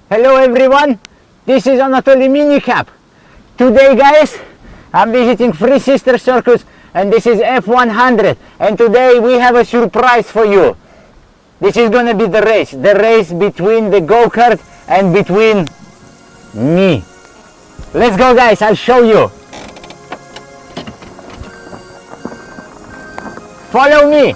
Hello everyone, this is Anatoly Minicab. Today guys, I'm visiting three sister circuits and this is F100, and today we have a surprise for you. This is gonna be the race between the go-kart and between me. Let's go guys, I'll show you. Follow me.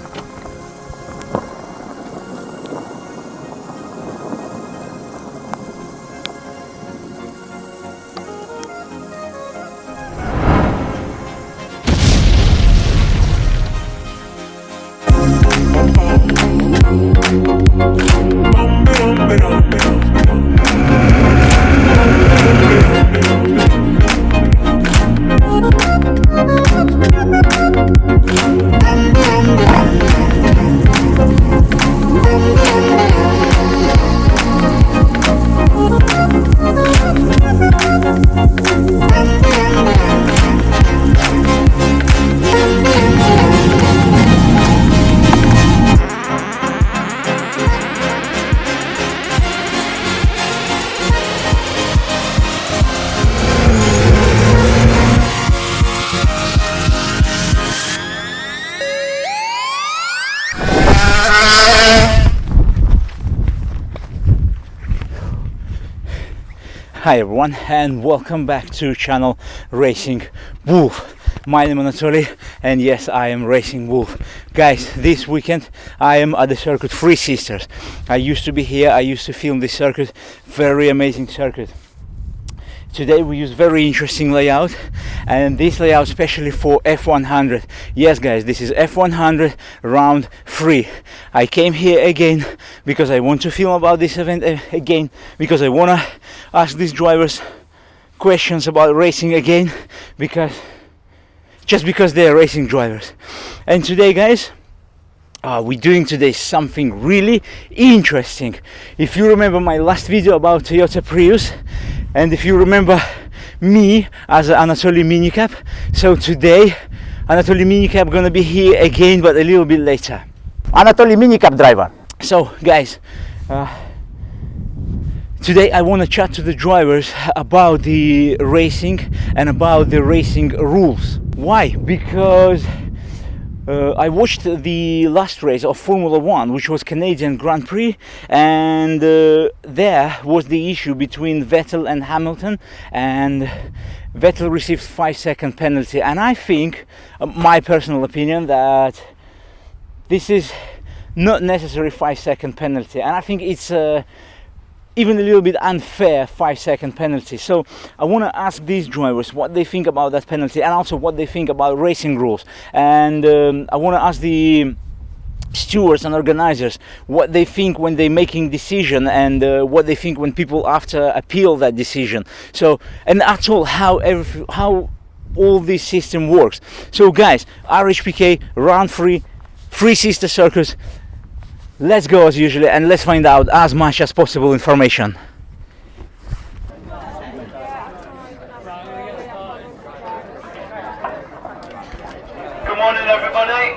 Hi everyone and welcome back to channel Racing Wolf. My name is Anatoly and yes, I am Racing Wolf. Guys, this weekend I am at the circuit Three Sisters. I used to be here, I used to film this circuit, very amazing circuit. Today we use very interesting layout, and this layout especially for F100. Yes guys, this is F100 round 3. I came here again because I want to film about this event again, because I want to ask these drivers questions about racing again, because they're racing drivers. And today guys, we're doing today something really interesting. If you remember my last video about Toyota Prius, and if you remember me as Anatoly Minicab, so today Anatoly Minicab gonna be here again, but a little bit later. Anatoly Minicab driver. So guys, today I want to chat to the drivers about the racing and about the racing rules. Why? Because I watched the last race of Formula 1, which was Canadian Grand Prix, and there was the issue between Vettel and Hamilton, and Vettel received 5-second penalty. And I think, my personal opinion, that this is not necessary 5-second penalty, and I think it's even a little bit unfair 5-second penalty. So I want to ask these drivers what they think about that penalty, and also what they think about racing rules. And I want to ask the stewards and organizers what they think when they're making decision, and what they think when people after appeal that decision. So, and that's all how all this system works. So guys, RHPK round 3, Three Sister Circus. Let's go as usual and let's find out as much as possible information. Good morning everybody.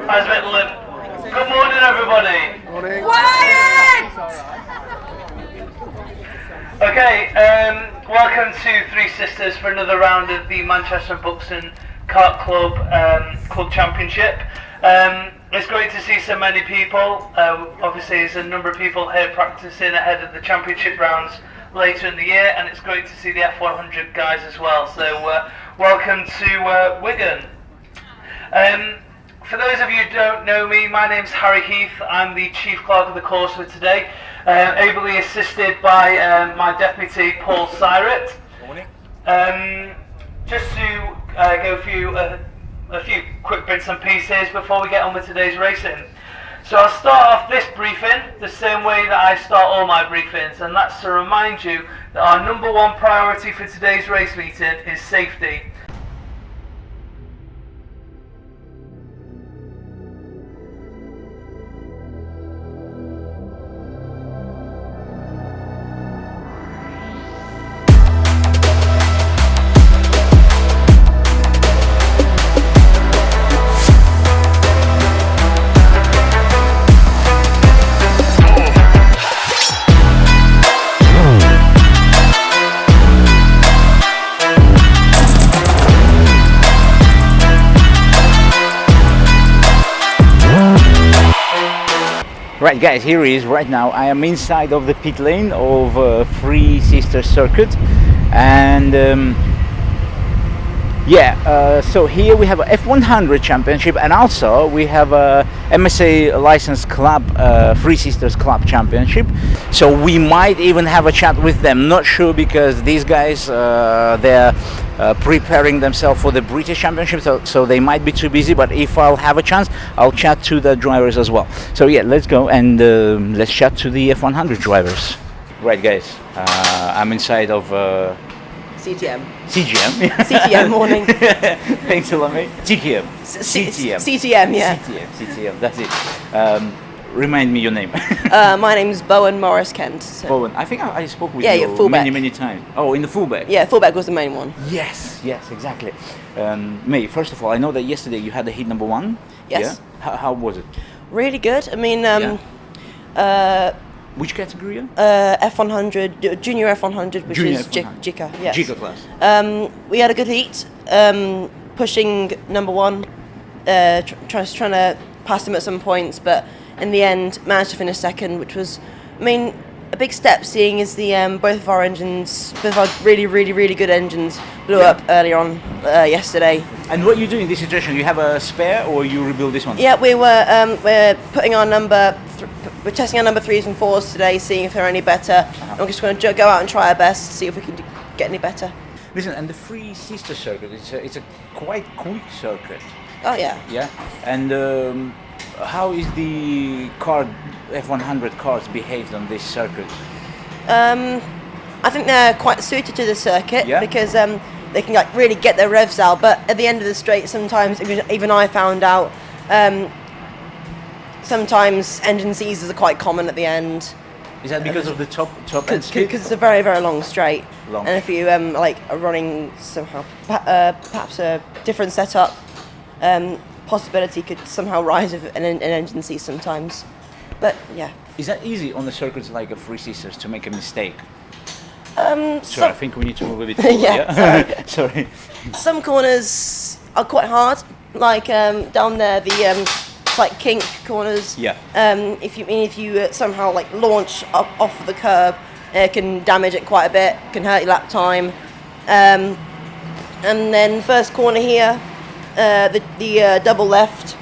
How's Vettel? Good morning everybody. Morning. Quiet! Okay, welcome to Three Sisters for another round of the Manchester Buxton Kart Club Club Championship. It's great to see so many people. Obviously there's a number of people here practicing ahead of the championship rounds later in the year, and it's great to see the F100 guys as well. So welcome to Wigan. For those of you who don't know me, my name's Harry Heath. I'm the Chief Clerk of the course for today, ably assisted by my deputy Paul Syret. Morning. Just to go through a few quick bits and pieces before we get on with today's racing. So I'll start off this briefing the same way that I start all my briefings, and that's to remind you that our number one priority for today's race meeting is safety. Right, guys, here he is right now. I am inside of the pit lane of Three Sisters Circuit, and so here we have a F100 Championship, and also we have a MSA License Club, Three Sisters Club Championship. So we might even have a chat with them. Not sure, because these guys they're preparing themselves for the British Championship, so they might be too busy. But if I'll have a chance, I'll chat to the drivers as well. So yeah, let's go and let's chat to the F100 drivers. Right, guys, I'm inside of CTM. CGM. CTM morning. Thanks a lot, mate. TKM. CTM. CTM, yeah. CTM, that's it. Remind me your name. My name's Bowen Morris Kent. So. Bowen, I think I spoke with you many, many times. Oh, in the fullback? Yeah, fullback was the main one. Yes, exactly. Mate, first of all, I know that yesterday you had the heat number 1. Yes. Yeah? How was it? Really good. I mean, which category? F100, junior F100, which Junior is F100. JICA. Yes. JICA class. We had a good heat, pushing number 1, trying to pass him at some points, but in the end managed to finish second, which was, I mean, a big step, seeing as the both of our really good engines blew up earlier on yesterday. And what you do in this situation? You have a spare, or you rebuild this one? Yeah, we're putting our we're testing our number 3s and 4s today, seeing if they're any better. And we're just going to go out and try our best to see if we can get any better. Listen, and the Three Sisters Circuit, it's a quite quick circuit. Oh yeah. Yeah, and how is the F100 cars behaved on this circuit? I think they're quite suited to the circuit, because they can really get their revs out. But at the end of the straight, sometimes even I found out sometimes engine seizures are quite common at the end. Is that because of the top end speed? Because it's a very, very long straight. Long. And if you are running somehow perhaps a different setup, possibility could somehow rise with an engine seize sometimes. But yeah. Is that easy on the circuits like a Three Sisters to make a mistake? I think we need to move a bit forward. yeah. Sorry. Some corners are quite hard, like down there, the like kink corners. Yeah. If you somehow launch off the curb, it can damage it quite a bit, can hurt your lap time. And then first corner here, the double left,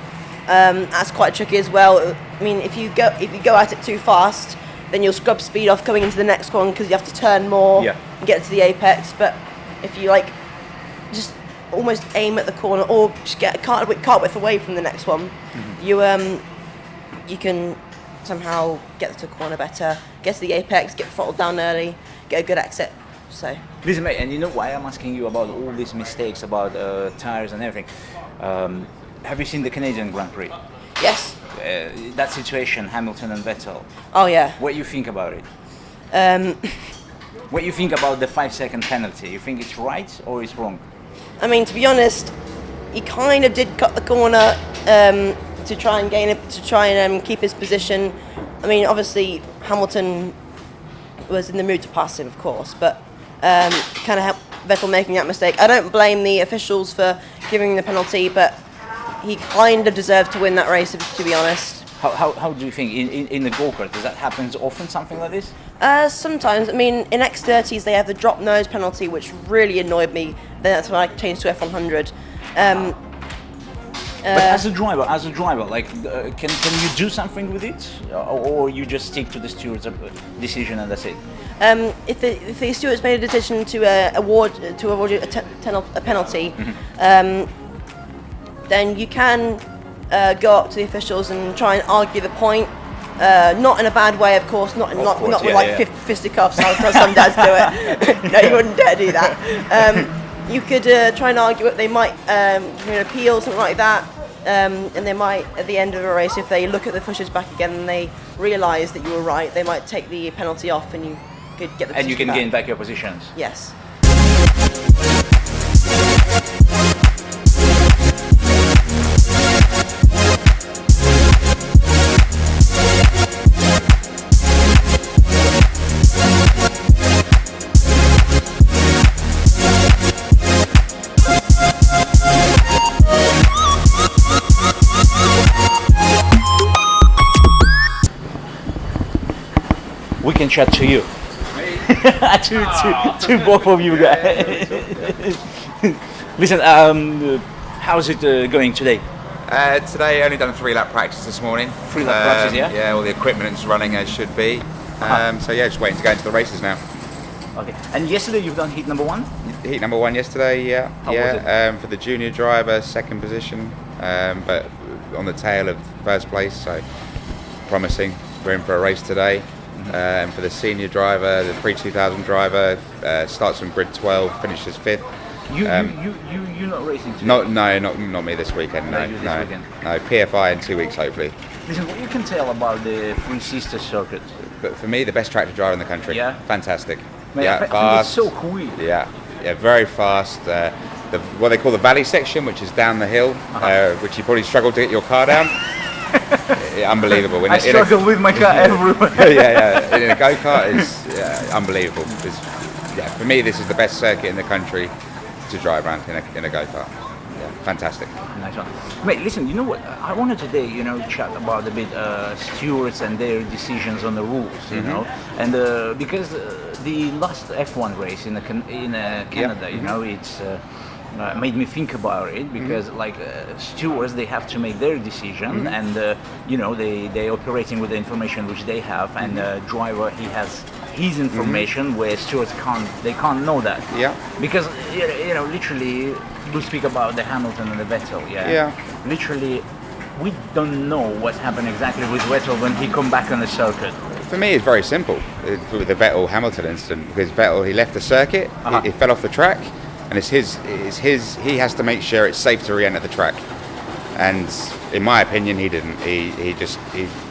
that's quite tricky as well. I mean, if you go at it too fast, then you'll scrub speed off coming into the next one, because you have to turn more and get to the apex. But if you just almost aim at the corner, or just get a cart width away from the next one, you can somehow get to the corner better, get to the apex, get throttled down early, get a good exit. So. Listen, mate, and you know why I'm asking you about all these mistakes about tires and everything? Have you seen the Canadian Grand Prix? Yes. That situation, Hamilton and Vettel. Oh yeah. What do you think about it? What do you think about the 5-second penalty? You think it's right or it's wrong? I mean, to be honest, he kind of did cut the corner to try and gain it, to try and keep his position. I mean, obviously Hamilton was in the mood to pass him, of course, but kind of helped Vettel making that mistake. I don't blame the officials for giving the penalty, but he kind of deserved to win that race, to be honest. How do you think in the go-kart, does that happen often, something like this? Sometimes. I mean, in X30s they have the drop nose penalty, which really annoyed me. Then that's when I changed to F100. But as a driver, can you do something with it, or you just stick to the steward's decision and that's it? If the stewards made a decision to award you a penalty, then you can go up to the officials and try and argue the point. Not in a bad way, of course. Not with fisticuffs. How some dads do it. No, you wouldn't dare do that. You could try and argue it. They might give you an appeal, something like that. And they might, at the end of a race, if they look at the officials back again and they realise that you were right, they might take the penalty off, and you could get the position and you can back. gain back your positions. Yes. we can chat to you. to both of you guys. Listen, how's it going today? Today only done a 3-lap practice this morning. 3-lap practice, yeah? Yeah, all the equipment's running as should be. So yeah, just waiting to go into the races now. Okay. And yesterday you've done heat number 1? Heat number 1 yesterday, yeah. How was it? For the junior driver, 2nd position, but on the tail of 1st place, so promising. We're in for a race today. And for the senior driver, the pre-2000 driver, starts from grid 12, finishes 5th. You're not racing today? Not me this weekend. No, PFI in 2 weeks hopefully. Listen, what you can tell about the Three Sisters circuit? But for me, the best tractor driver in the country. Yeah, fantastic. Man, yeah, I think fast. it's so cool. Yeah, very fast. What they call the valley section, which is down the hill, which you probably struggle to get your car down. Unbelievable. I struggle with my car everywhere. yeah. In a go-kart, it's unbelievable. For me, this is the best circuit in the country to drive around in a go-kart. Yeah, fantastic. Nice one. Mate, listen, you know what? I wanted today, chat about a bit stewards and their decisions on the rules, you know, and because the last F1 race in Canada, it's made me think about it because stewards, they have to make their decision and they operating with the information which they have, and driver, he has his information where stewards can't know that. Yeah. Because literally we speak about the Hamilton and the Vettel. Literally we don't know what happened exactly with Vettel when he come back on the circuit. For me, it's very simple with the Vettel Hamilton incident, because Vettel, he left the circuit, he fell off the track, and it's his. He has to make sure it's safe to re-enter the track. And in my opinion, he didn't. He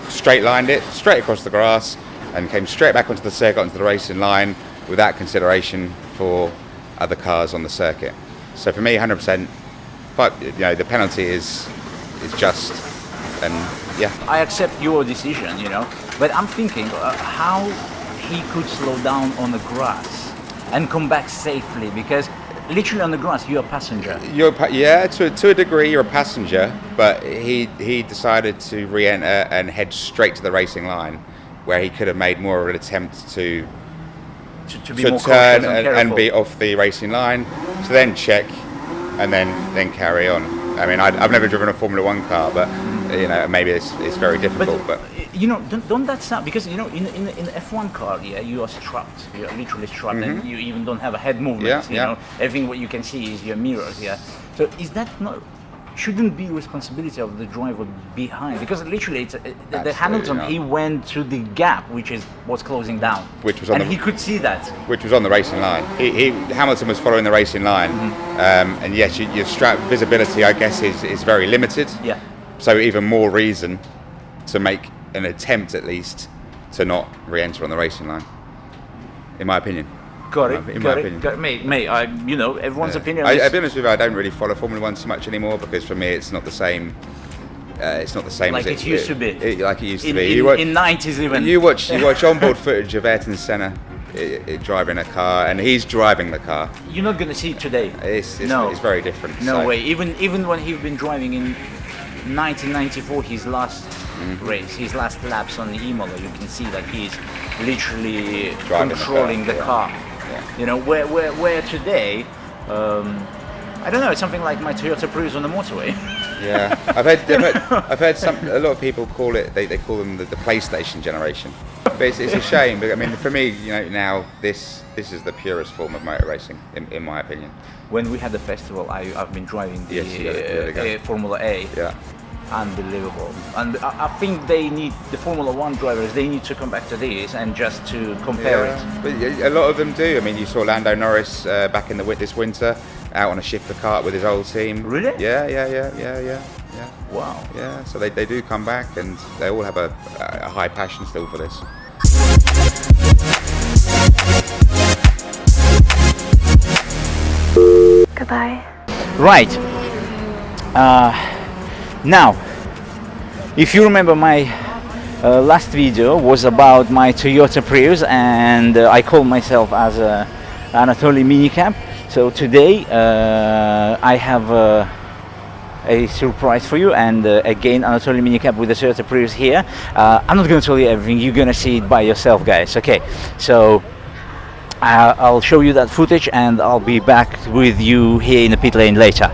straight lined it straight across the grass and came straight back onto the circuit, onto the racing line, without consideration for other cars on the circuit. So for me, 100%. But the penalty is just, and yeah. I accept your decision, but I'm thinking how he could slow down on the grass and come back safely, because literally on the grass you're a passenger. To a degree you're a passenger, but he decided to re-enter and head straight to the racing line, where he could have made more of an attempt to be more turn and and be off the racing line, to then check and then carry on. I mean, I've never driven a Formula 1 car, but maybe it's very difficult. But don't that sound, because in F1 car, you are strapped. You are literally strapped, and you even don't have a head movement. Everything what you can see is your mirrors. So is that not? Shouldn't be responsibility of the driver behind, because literally the Hamilton, he went to the gap which was closing down, which was on he could see that, which was on the racing line. Hamilton was following the racing line, and yes, your strap visibility, I guess, is very limited. Yeah. So even more reason to make an attempt, at least, to not re-enter on the racing line, in my opinion. Got it. Mate, everyone's opinion. I'll be honest with you, I don't really follow Formula 1 too much anymore, because for me it's not the same. It's not the same like as it used to be. Like it used to be. In 90's even. You watch onboard footage of Ayrton Senna driving a car, and he's driving the car. You're not going to see it today. It's very different. No way. Even when he's been driving in 1994, his last race, his last laps on the Imola, you can see that he's literally controlling the car. Where today, I don't know, it's something like my Toyota Prius on the motorway. Yeah, I've heard a lot of people call it. They call them the PlayStation generation. But it's a shame. But I mean, for me, now this is the purest form of motor racing, in my opinion. When we had the festival, I've been driving the Formula A. Yeah. Unbelievable. And I think the Formula 1 drivers, they need to come back to this and just to compare it. But a lot of them do. I mean, you saw Lando Norris back in this winter out on a shifter kart with his old team. Really? Yeah. Wow. Yeah, so they do come back, and they all have a high passion still for this. Goodbye. Right. Now, if you remember, my last video was about my Toyota Prius, and I call myself as Anatoly Minicab. So today I have a surprise for you. And again, Anatoly Minicab with the Toyota Prius here. I'm not going to tell you everything. You're going to see it by yourself, guys. Okay, so I'll show you that footage, and I'll be back with you here in the pit lane later.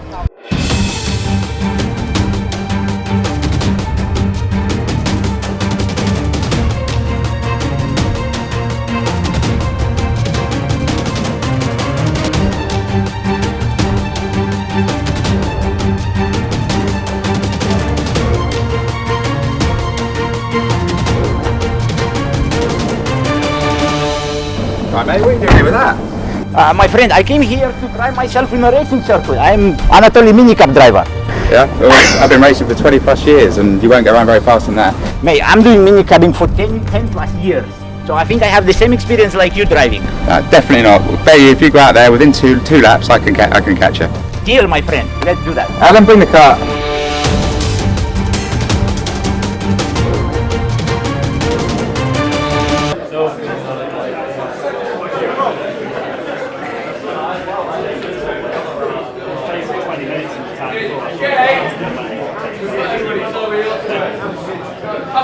Right, mate, what are you doing with that? My friend, I came here to try myself in a racing circuit. I'm Anatoly Minicab driver. Yeah, well, I've been racing for 20 plus years and you won't go around very fast in that. Mate, I'm doing minicabbing for 10 plus years. So I think I have the same experience like you driving. Definitely not. Bet you if you go out there within two laps, I can catch you. Deal, my friend. Let's do that. Alan, bring the car.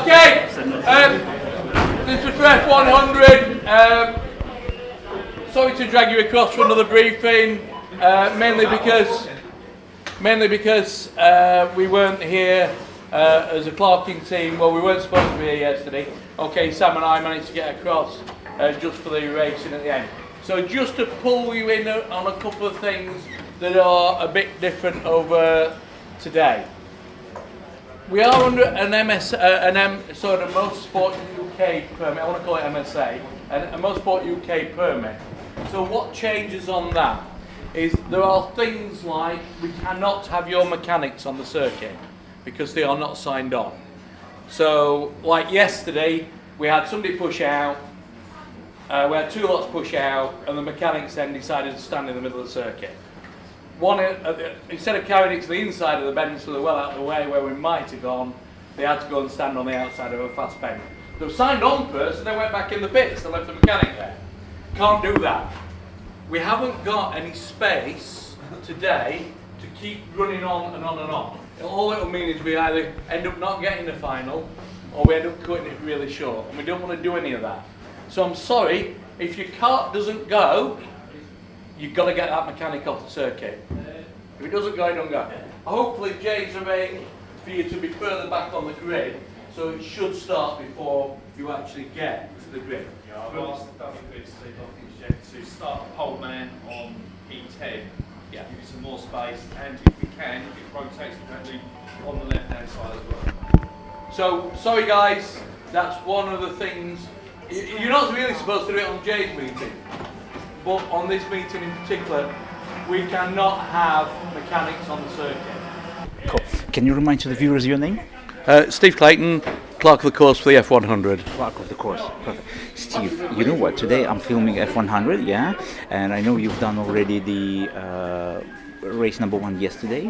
Okay, this is for F100. Sorry to drag you across for another briefing, mainly because we weren't here as a Karting team. Well, we weren't supposed to be here yesterday. Okay, Sam and I managed to get across just for the racing at the end. So just to pull you in on a couple of things that are a bit different over today. We are under an Motorsport UK permit. I want to call it MSA, a Motorsport UK permit. So what changes on that is there are things like we cannot have your mechanics on the circuit because they are not signed on. So like yesterday, we had somebody push out, we had two lots push out, and the mechanics then decided to stand in the middle of the circuit. One, instead of carrying it to the inside of the bend so they're well out of the way where we might have gone, they had to go and stand on the outside of a fast bend. They were signed on first and then went back in the pits and left the mechanic there. Can't do that. We haven't got any space today to keep running on and on and on. All it'll mean is we either end up not getting the final or we end up cutting it really short, and we don't want to do any of that. So I'm sorry, if your kart doesn't go, you've got to get that mechanic off the circuit. If it doesn't go, it don't go. Hopefully Jay's arranged for you to be further back on the grid, so it should start before you actually get to the grid. Yeah, I've asked the dummy grid to start pole man on E10. Yeah. Give you some more space, and if we can, if it rotates correctly, on the left hand side as well. So, sorry guys, that's one of the things. You're not really supposed to do it on Jay's meeting, but on this meeting in particular, we cannot have mechanics on the circuit. Cool. Can you remind to the viewers your name? Steve Clayton, clerk of the course for the F100. Clerk of the course. Perfect. Steve, you know what? Today I'm filming F100, yeah? And I know you've done already the race number 1 yesterday,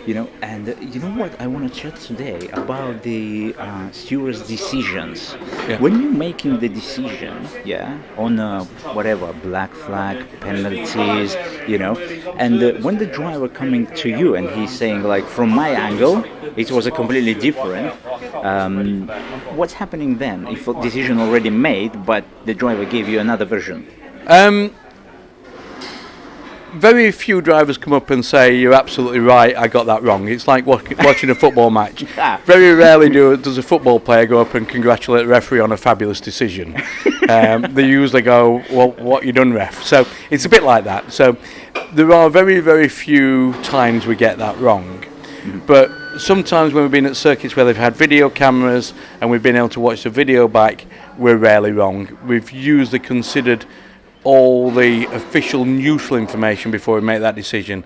you know, and you know what? I want to chat today about the stewards' decisions. Yeah. When you're making the decision, yeah, on whatever, black flag, penalties, you know, and when the driver coming to you and he's saying, like, from my angle, it was a completely different, what's happening then if a decision already made, but the driver gave you another version? Very few drivers come up and say, you're absolutely right, I got that wrong. It's like watching a football match. Very rarely does a football player go up and congratulate the referee on a fabulous decision. They usually go, well, what you done, ref? So it's a bit like that. So there are very, very few times we get that wrong. But sometimes when we've been at circuits where they've had video cameras and we've been able to watch the video back, we're rarely wrong. We've usually considered all the official neutral information before we make that decision.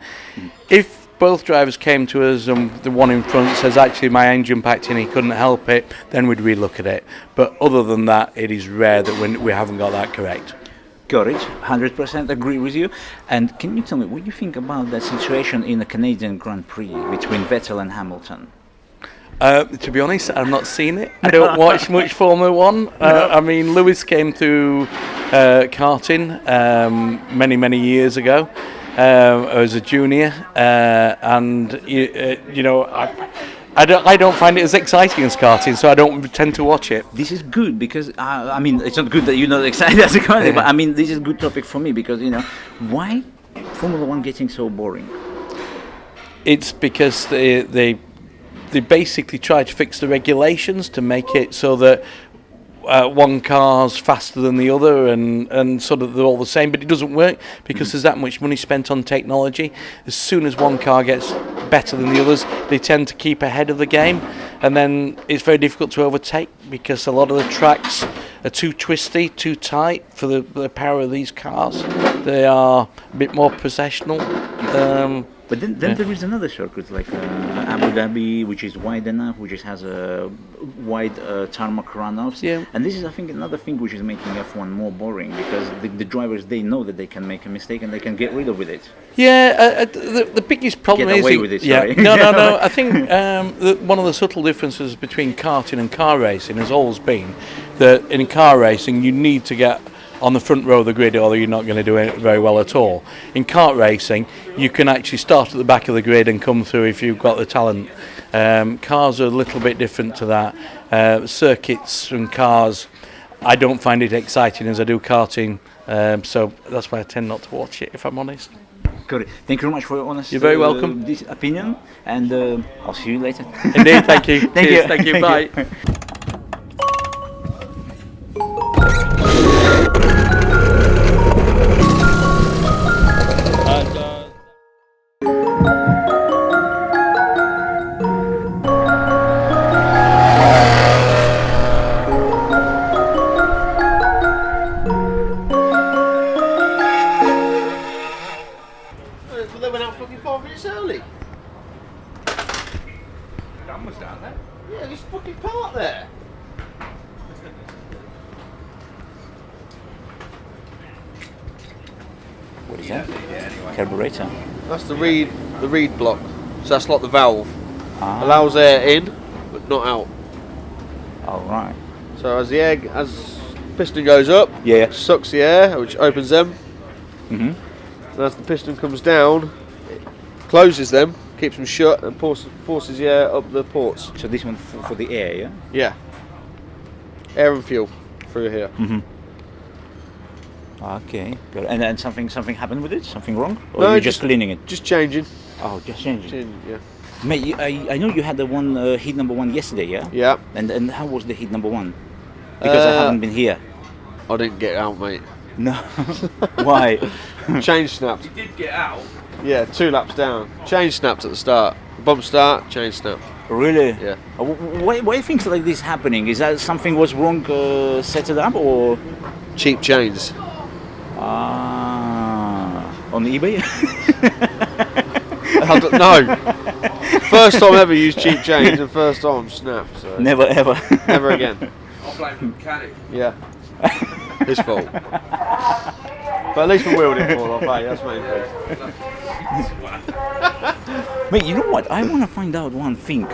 If both drivers came to us and the one in front says, actually my engine packed in, he couldn't help it, then we'd relook at it. But other than that, it is rare that we haven't got that correct. Got it, 100% agree with you. And can you tell me, what do you think about that situation in the Canadian Grand Prix between Vettel and Hamilton? To be honest, I've not seen it. I don't watch much Formula 1. I mean, Lewis came through karting many, many years ago. as a junior, and you know, I don't find it as exciting as karting, so I don't tend to watch it. This is good because I mean it's not good that you're not excited as a karting, but I mean this is a good topic for me because you know why Formula One getting so boring? It's because they basically try to fix the regulations to make it so that one car's faster than the other and sort of they're all the same, but it doesn't work because there's that much money spent on technology. As soon as one car gets better than the others, they tend to keep ahead of the game, and then it's very difficult to overtake because a lot of the tracks are too twisty, too tight for the power of these cars. They are a bit more processional. But then there is another circuit like Abu Dhabi, which is wide enough, which has a wide tarmac runoffs. Yeah. And this is, I think, another thing which is making F1 more boring because the drivers, they know that they can make a mistake and they can get rid of it. Yeah, the biggest problem Get is... away with it, yeah, sorry. no. I think one of the subtle differences between karting and car racing has always been that in car racing you need to get on the front row of the grid or you're not going to do it very well at all. In kart racing, you can actually start at the back of the grid and come through if you've got the talent. Cars are a little bit different to that. Circuits and cars, I don't find it exciting as I do karting, so that's why I tend not to watch it, if I'm honest. Good. Thank you very much for your honest You're very welcome. this opinion, and I'll see you later. Indeed, thank you. Thank Cheers, you. Thank you, Thank bye. you. But they went out fucking 5 minutes early. Dan was down there. Yeah, just fucking parked there. What is that? Carburetor. That's the reed block. So that's like the valve. Ah. Allows air in, but not out. All right. So as piston goes up, Yeah. sucks the air, which opens them. Mhm. And as the piston comes down, it closes them, keeps them shut, and forces the air up the ports. So this one for the air, yeah. Yeah. Air and fuel through here. Okay. Good. And then something happened with it? Something wrong? Or No, you're just cleaning it? Just changing. Oh, just changing. Yeah. Mate, I know you had the one heat number 1 yesterday, yeah? Yeah. And how was the heat number 1? Because I haven't been here. I didn't get out, mate. No. Why? Change snapped. You did get out. Yeah, 2 laps down. Change snapped at the start. Bump start, change snapped. Really? Yeah. Why things like this happening? Is that something was wrong set it up or? Cheap chains. On eBay? I don't know. First time ever used cheap chains and first time snapped. So Never ever. never again. I'll blame the mechanic. Yeah. His fault. But at least the wheel didn't fall off, hey, that's main thing. Mate, you know what? I want to find out one thing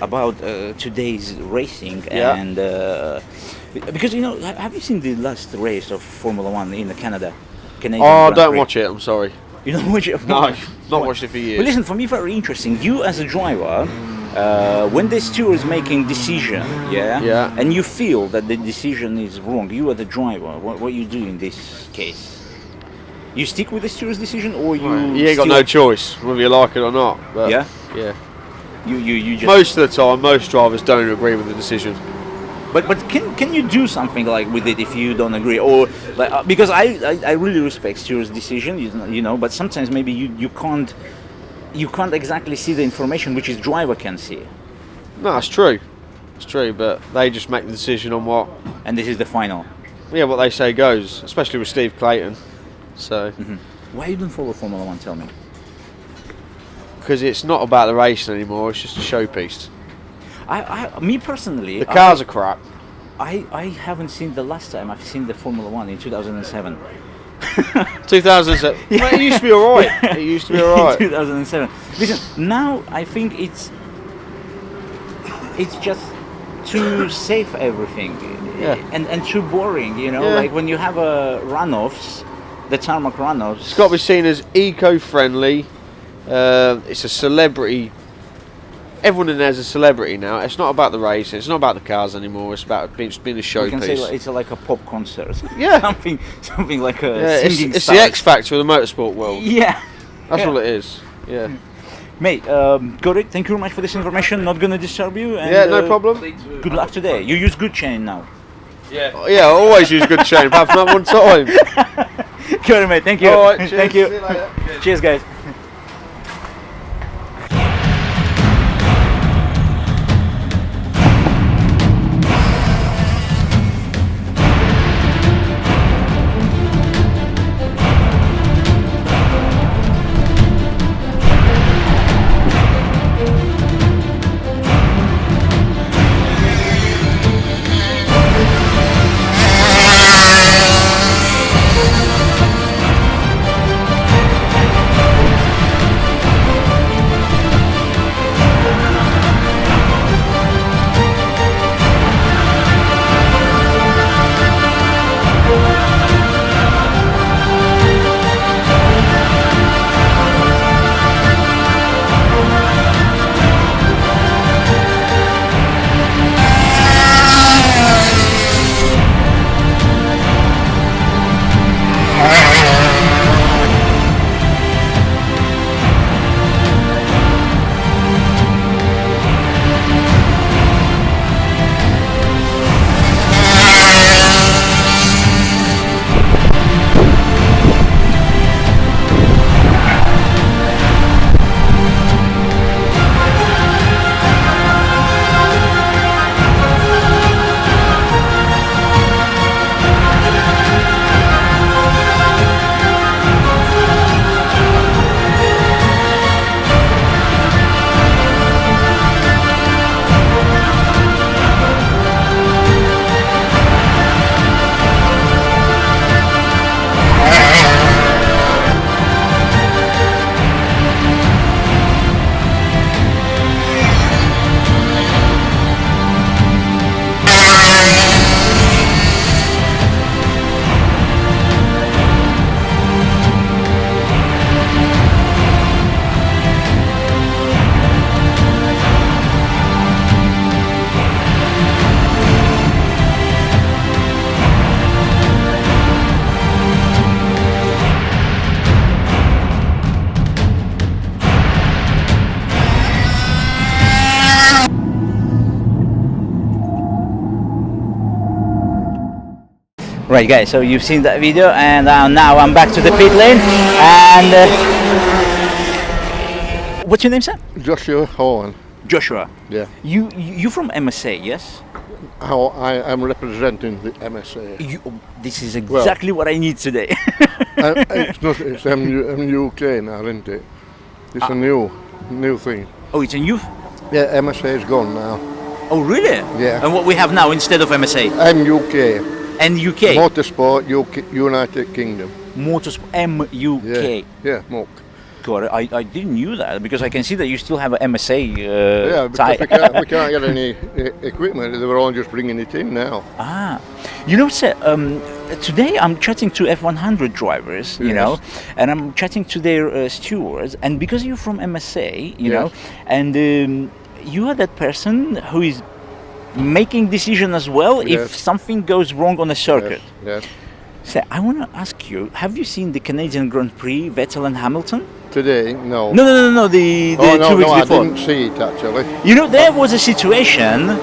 about today's racing Yeah. and because you know, have you seen the last race of Formula One in Canada? Canadian Oh, Grand don't Prix? watch it, I'm sorry. You don't watch it? No, not watched it for years. Well, listen, for me, very interesting. You as a driver, when the steward is making decision, Yeah. and you feel that the decision is wrong, you are the driver. What you do in this case? You stick with the steward's decision, or you? You ain't got no choice, whether you like it or not. But Yeah? Yeah. You just. Most of the time, most drivers don't agree with the decision. But can you do something like with it if you don't agree, or like because I really respect steward's decision, you know, but sometimes maybe you can't exactly see the information which his driver can see. No, it's true. It's true, but they just make the decision on what And this is the final. what they say goes, especially with Steve Clayton. So, Why you don't follow Formula One? Tell me. because it's not about the racing anymore, it's just a showpiece. Me personally, The cars are crap. I haven't seen the last time I've seen the Formula One in 2007. 2007. Mate, it used to be alright. It used to be alright. 2007. Listen, now I think it's just too safe everything, Yeah. and too boring. You know, Yeah. like when you have a runoffs, the tarmac runners. It's got to be seen as eco-friendly. It's a celebrity. Everyone in there's a celebrity now. It's not about the race. It's not about the cars anymore. It's about being a You showpiece. can say it's like a pop concert. Yeah. something like a Yeah, singing it's star. the X Factor of the motorsport world. Yeah. That's Yeah. all it is. Yeah. Mate, got it. Thank you very much for this information. Not gonna disturb you. And, Yeah, no problem. Good luck today. You use good chain now. Yeah, I always use good chain, apart from that one time. Got it, mate. Thank you. All right, cheers. Thank you. See you later. Cheers, guys. Right, guys, so you've seen that video, and now I'm back to the pit lane. And what's your name, sir? Joshua Horn. Joshua. Yeah. You from MSA, yes? How I am representing the MSA. This is exactly what I need today. It's not. It's MUK now, isn't it? It's a new thing. Oh, it's a new. Yeah, MSA is gone now. Oh, really? Yeah. And what we have now instead of MSA? MUK. And UK. Motorsport UK, United Kingdom. Motorsport MUK. Yeah, MUK. Got it. I didn't knew that because I can see that you still have an MSA Yeah, tie. because we can't get any equipment. They were all just bringing it in now. Ah, you know, sir. Today I'm chatting to F100 drivers, you Yes. know, and I'm chatting to their stewards. And because you're from MSA, you Yes. know, and you are that person who is making decision as well if Yes. something goes wrong on a circuit. Yes. So I want to ask you: have you seen the Canadian Grand Prix, Vettel and Hamilton? Today, no. No. The no, 2 weeks I before. didn't see it actually. You know, there was a situation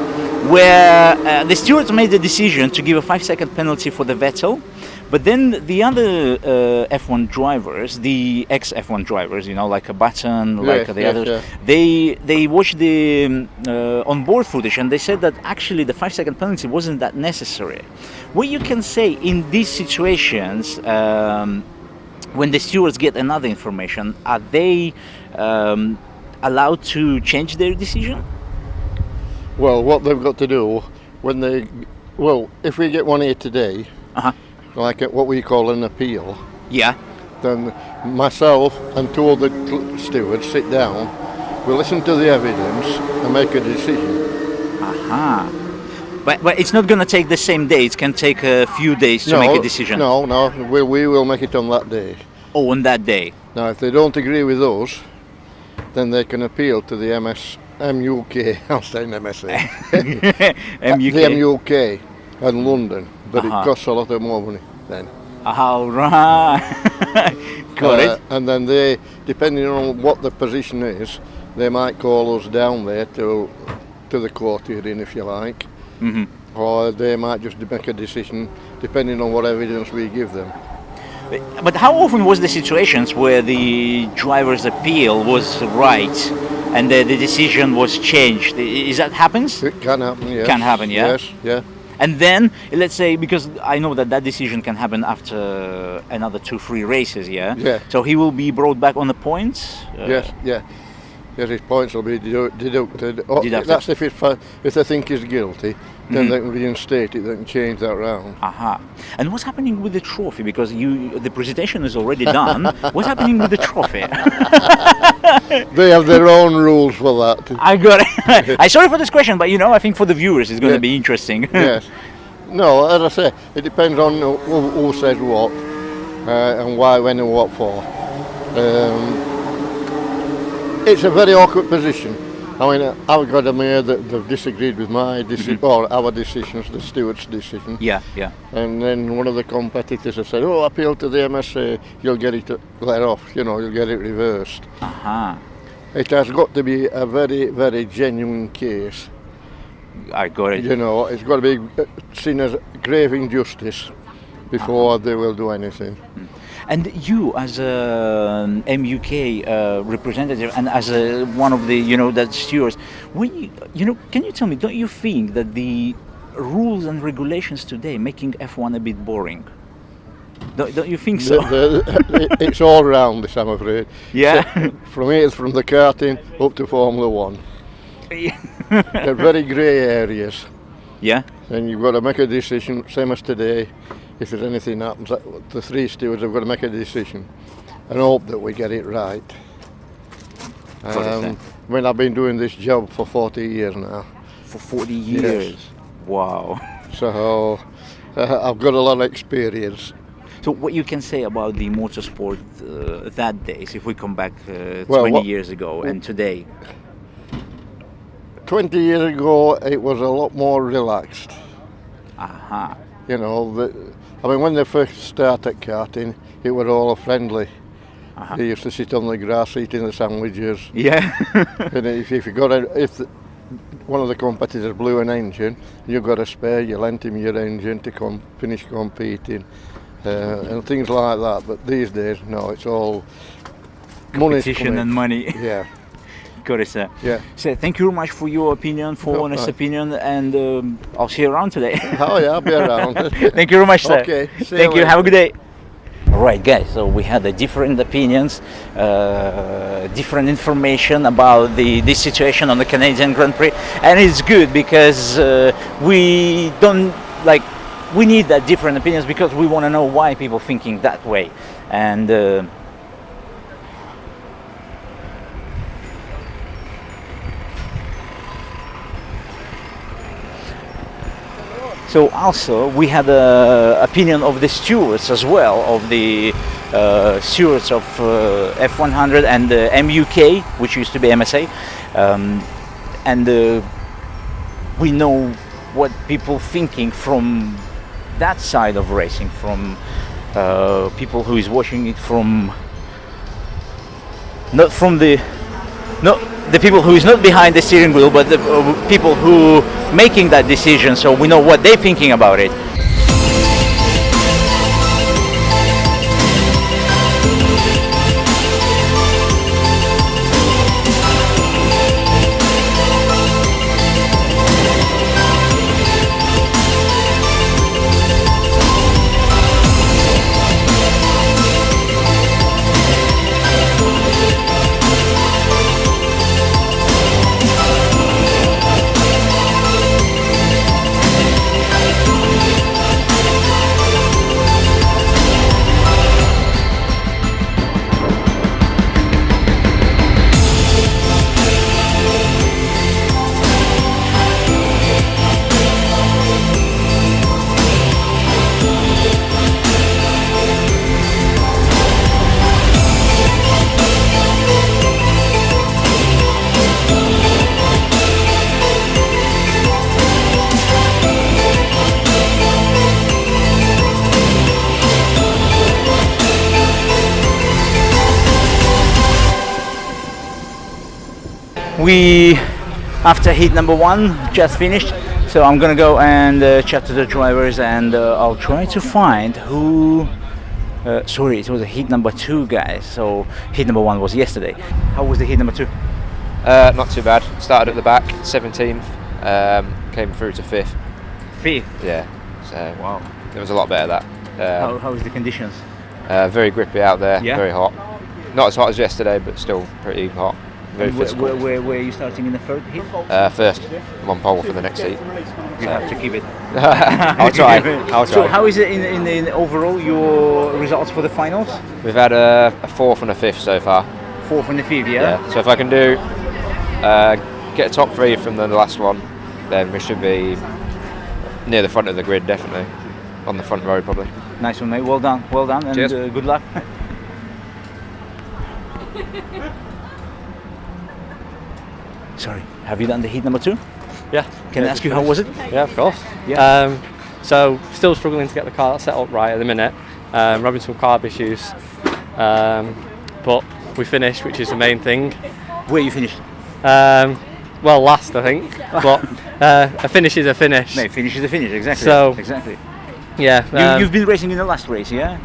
where the stewards made the decision to give a 5-second penalty for the Vettel, but then the other F1 drivers, the ex-F1 drivers, you know, like a Button, like the others, they watched the on-board footage and they said that actually the 5-second penalty wasn't that necessary. What you can say in these situations, when the stewards get another information, are they allowed to change their decision? Well, what they've got to do when they, if we get one here today, like what we call an appeal, Yeah. then myself and two other stewards sit down, we listen to the evidence and make a decision. Aha. But it's not going to take the same day. It can take a few days to make a decision. No, we will make it on that day. Oh, on that day. Now, if they don't agree with us, then they can appeal to the MUK. I'm saying MSA. MUK. The MUK in London, but Uh-huh. it costs a lot more money then. All right. Got it. And then they, depending on what the position is, they might call us down there to the court hearing, if you like, or they might just make a decision depending on what evidence we give them. But how often was the situations where the driver's appeal was right and the decision was changed? Is that happens? It can happen, yes. Can happen, yeah? Yes, yeah. And then, let's say, because I know that decision can happen after another 2-3 races, yeah? Yeah. So he will be brought back on the points? Yes, yeah. Yes, his points will be deducted. Oh, Deducted. that's if they think he's guilty, then they can reinstate it, they can change that round. Aha. And what's happening with the trophy? Because the presentation is already done. What's happening with the trophy? They have their own rules for that. I got it. I'm sorry for this question, but I think for the viewers it's going to be interesting. Yes. No, as I say, it depends on who says what and why, when and what for. It's a very awkward position. I mean, I've got a mayor that they've disagreed with my decision, or our decisions, the Steward's decision. Yeah. And then one of the competitors has said, "Oh, appeal to the MSA, you'll get it let off. You'll get it reversed." Aha. It has got to be a very, very genuine case. I got it. It's got to be seen as grave injustice before they will do anything. And you, as a MUK representative and as one of the, that stewards, can you tell me, don't you think that the rules and regulations today making F1 a bit boring? Don't you think so? It's all round this, I'm afraid. Yeah. So, from the karting up to Formula 1. They're very grey areas. Yeah. And you've got to make a decision, same as today. If there's anything happens, the 3 stewards have got to make a decision and hope that we get it right. I've been doing this job for 40 years now. For 40 years? Yes. Wow. So I've got a lot of experience. So what you can say about the motorsport that days, if we come back 20 years ago and today? 20 years ago it was a lot more relaxed. Aha. When they first started karting, it was all friendly. Uh-huh. They used to sit on the grass eating the sandwiches. Yeah. And if one of the competitors blew an engine, you got a spare, you lent him your engine to finish competing, and things like that. But these days, no, it's all competition and money. Yeah. Got it, sir. Yeah. So thank you very much for your opinion, honest opinion, and I'll see you around today. Oh yeah, I'll be around. Thank you very much, sir. Okay. Thank you. Have a good day. All right, guys. So we had different opinions, different information about this situation on the Canadian Grand Prix, and it's good because we need that different opinions because we want to know why people thinking that way, and. So also we had an opinion of the stewards as well, of the stewards of F100 and the MUK, which used to be MSA, and we know what people thinking from that side of racing, from people who is watching it from not the people who is not behind the steering wheel, but the people who making that decision, so we know what they're thinking about it. we, after heat number 1, just finished. So I'm gonna go and chat to the drivers, and I'll try to find who. Sorry, it was a heat number 2, guys. So heat number 1 was yesterday. How was the heat number 2? Not too bad. Started at the back, 17th, came through to 5th. 5th. Yeah. So Wow. it was a lot better that. How was the conditions? Very grippy out there. Yeah? Very hot. Not as hot as yesterday, but still pretty hot. Very And physical. where are you starting in the third heat? First, I'm on pole for the next heat. You have to keep it. I'll try. I'll So try. how is it in overall your results for the finals? We've had a 4th and a 5th so far. 4th and the 5th, yeah? Yeah. So if I can do get a top 3 from the last one, then we should be near the front of the grid, definitely on the front row probably. Nice one, mate. Well done, and Cheers. Good luck. Sorry, have you done the heat number 2? Yeah. Can I ask you how was it? Yeah, of course. Yeah. So still struggling to get the car set up right at the minute. Having some carb issues. But we finished, which is the main thing. Where you finished? Well, last I think. But a finish is a finish. No, finish is a finish, exactly. So- exactly. Yeah. You've been racing in the last race, yeah?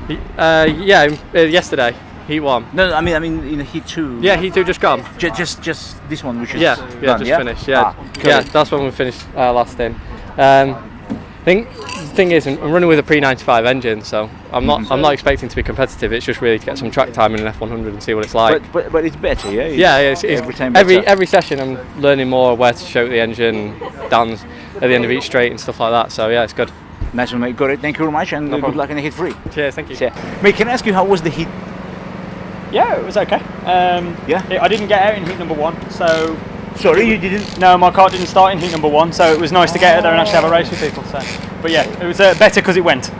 Yesterday, heat 1. No, I mean in the heat 2. Yeah, heat 2 just gone. Just this one, which is Yeah, done, just finished. Yeah, Ah, yeah, cool. that's when we finished last in. I think the thing is, I'm running with a pre-95 engine, so I'm not expecting to be competitive. It's just really to get some track time in an F100 and see what it's like. But it's better, yeah. Yeah, it's every time better. every session I'm learning more where to choke the engine, downs at the end of each straight and stuff like that. So yeah, it's good. Nice one, mate. Got it. Thank you very much, and good problem. luck in the heat 3. Cheers, thank you. Yeah. Mate, can I ask you how was the heat? Yeah, it was okay. Yeah? I didn't get out in heat number 1, so Sorry, you didn't. no, my car didn't start in heat number 1, so it was nice to get out there and actually have a race with people. So, but yeah, it was better because it went. So,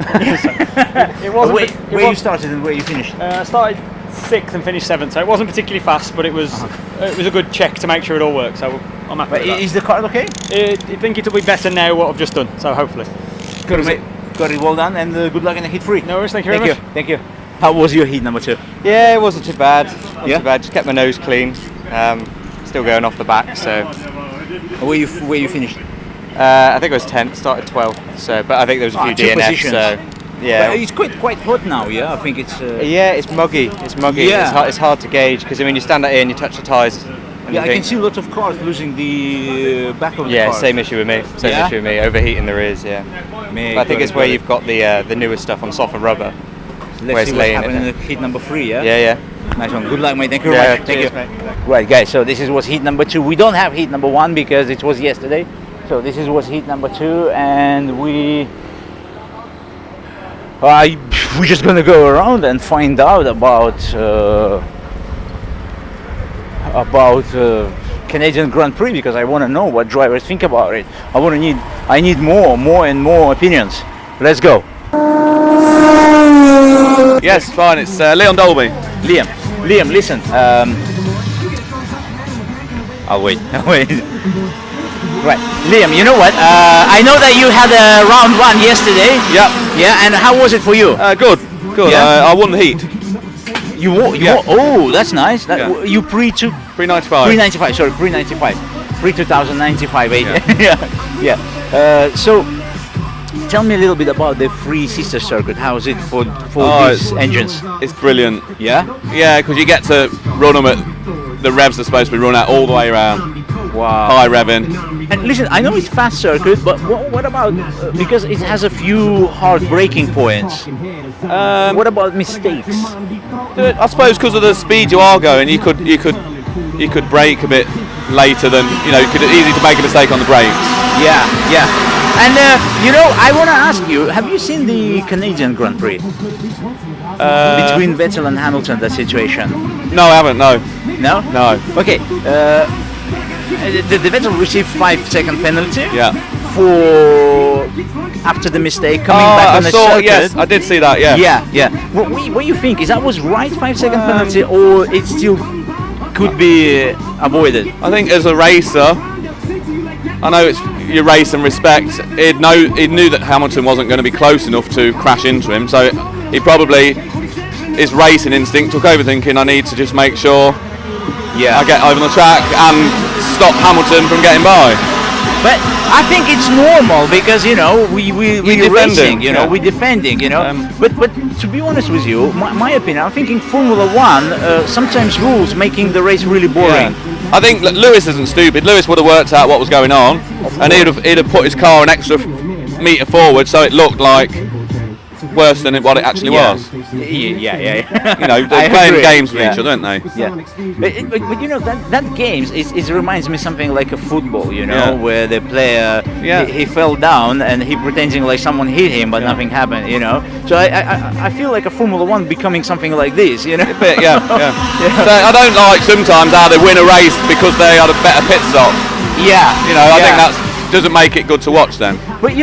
it wasn't. Where you started and where you finished? I started 6th and finished 7th, so it wasn't particularly fast, but it was a good check to make sure it all worked. So I'm happy But with that. is the car okay? I think it'll be better now what I've just done. So hopefully. Got it, mate. Got it. Well done, and good luck in the heat 3. No worries. Thank you very much. Thank you. How was your heat number 2? Yeah, it wasn't too bad. Not Yeah? too bad. Just kept my nose clean. Still going off the back, so Where you finished? I think I was 10th. Started 12th. So, but I think there was a few 2 DNFs. positions. So But yeah, it's quite hot now. Yeah, I think it's. yeah, it's muggy. It's muggy. Yeah. It's hard to gauge because I mean you stand out here and you touch the tyres. and Yeah, you I can think, see lots of cars losing the back of the Yeah, car. same issue with me. Same Yeah? issue with me. Overheating the rears. Yeah. Mate, But I think got it's it, where got it. you've got the newer stuff on softer rubber. Let's where see it's what's laying it happening down. in heat number 3. Yeah. Yeah, yeah. Nice one. Good luck, mate. Thank you very Yeah, much. Thank cheers, you. mate. Right, guys. So this was heat number 2. We don't have heat number 1 because it was yesterday. So this was heat number 2, and we're just gonna go around and find out about Canadian Grand Prix because I want to know what drivers think about it. I need more and more opinions. Let's go. Yes, fine. It's Leon Dolby. Liam, listen. I'll wait. Right, Liam. You know what? I know that you had round 1 yesterday. Yep. Yeah, and how was it for you? Good. Yeah? I won the heat. You Yeah. Oh, that's nice. Yeah. You pre-95. 395. Sorry, pre-95. Pre-2095. Yeah. So, tell me a little bit about the free sister circuit. How is it for these engines? It's brilliant. Yeah. Yeah, because you get to run them at the revs are supposed to be run at all the way around. Wow. High revving. And listen, I know it's fast circuit, but what about because it has a few hard braking points? What about mistakes? I suppose because of the speed you are going, you could brake a bit later than you could easy to make a mistake on the brakes. Yeah. And I want to ask you: have you seen the Canadian Grand Prix between Vettel and Hamilton? That situation? No, I haven't. No. No. Okay. The Vettel received 5-second penalty. Yeah. For after the mistake coming back on the circuit. Yes, I did see that. Yeah. Yeah. What do you think? Is that was right 5-second penalty, or it still could be avoided? I think as a racer, I know you're racing respect. He knew that Hamilton wasn't going to be close enough to crash into him, so he probably his racing instinct took over, thinking I need to just make sure I get over the track and stop Hamilton from getting by. But I think it's normal because we're defending, racing, yeah. we're defending, But to be honest with you, my opinion, I'm thinking Formula One sometimes rules making the race really boring. Yeah. I think that Lewis isn't stupid. Lewis would have worked out what was going on, and he'd have put his car an extra metre forward so it looked like worse than what it actually was. Yeah. They're playing games with each other, aren't they? Yeah. But that games is reminds me something like a football, where the player he fell down and he pretending like someone hit him, but nothing happened, So I feel like a Formula One becoming something like this, A bit, yeah. So I don't like sometimes how they win a race because they had a better pit stop. Yeah. I think that doesn't make it good to watch then. But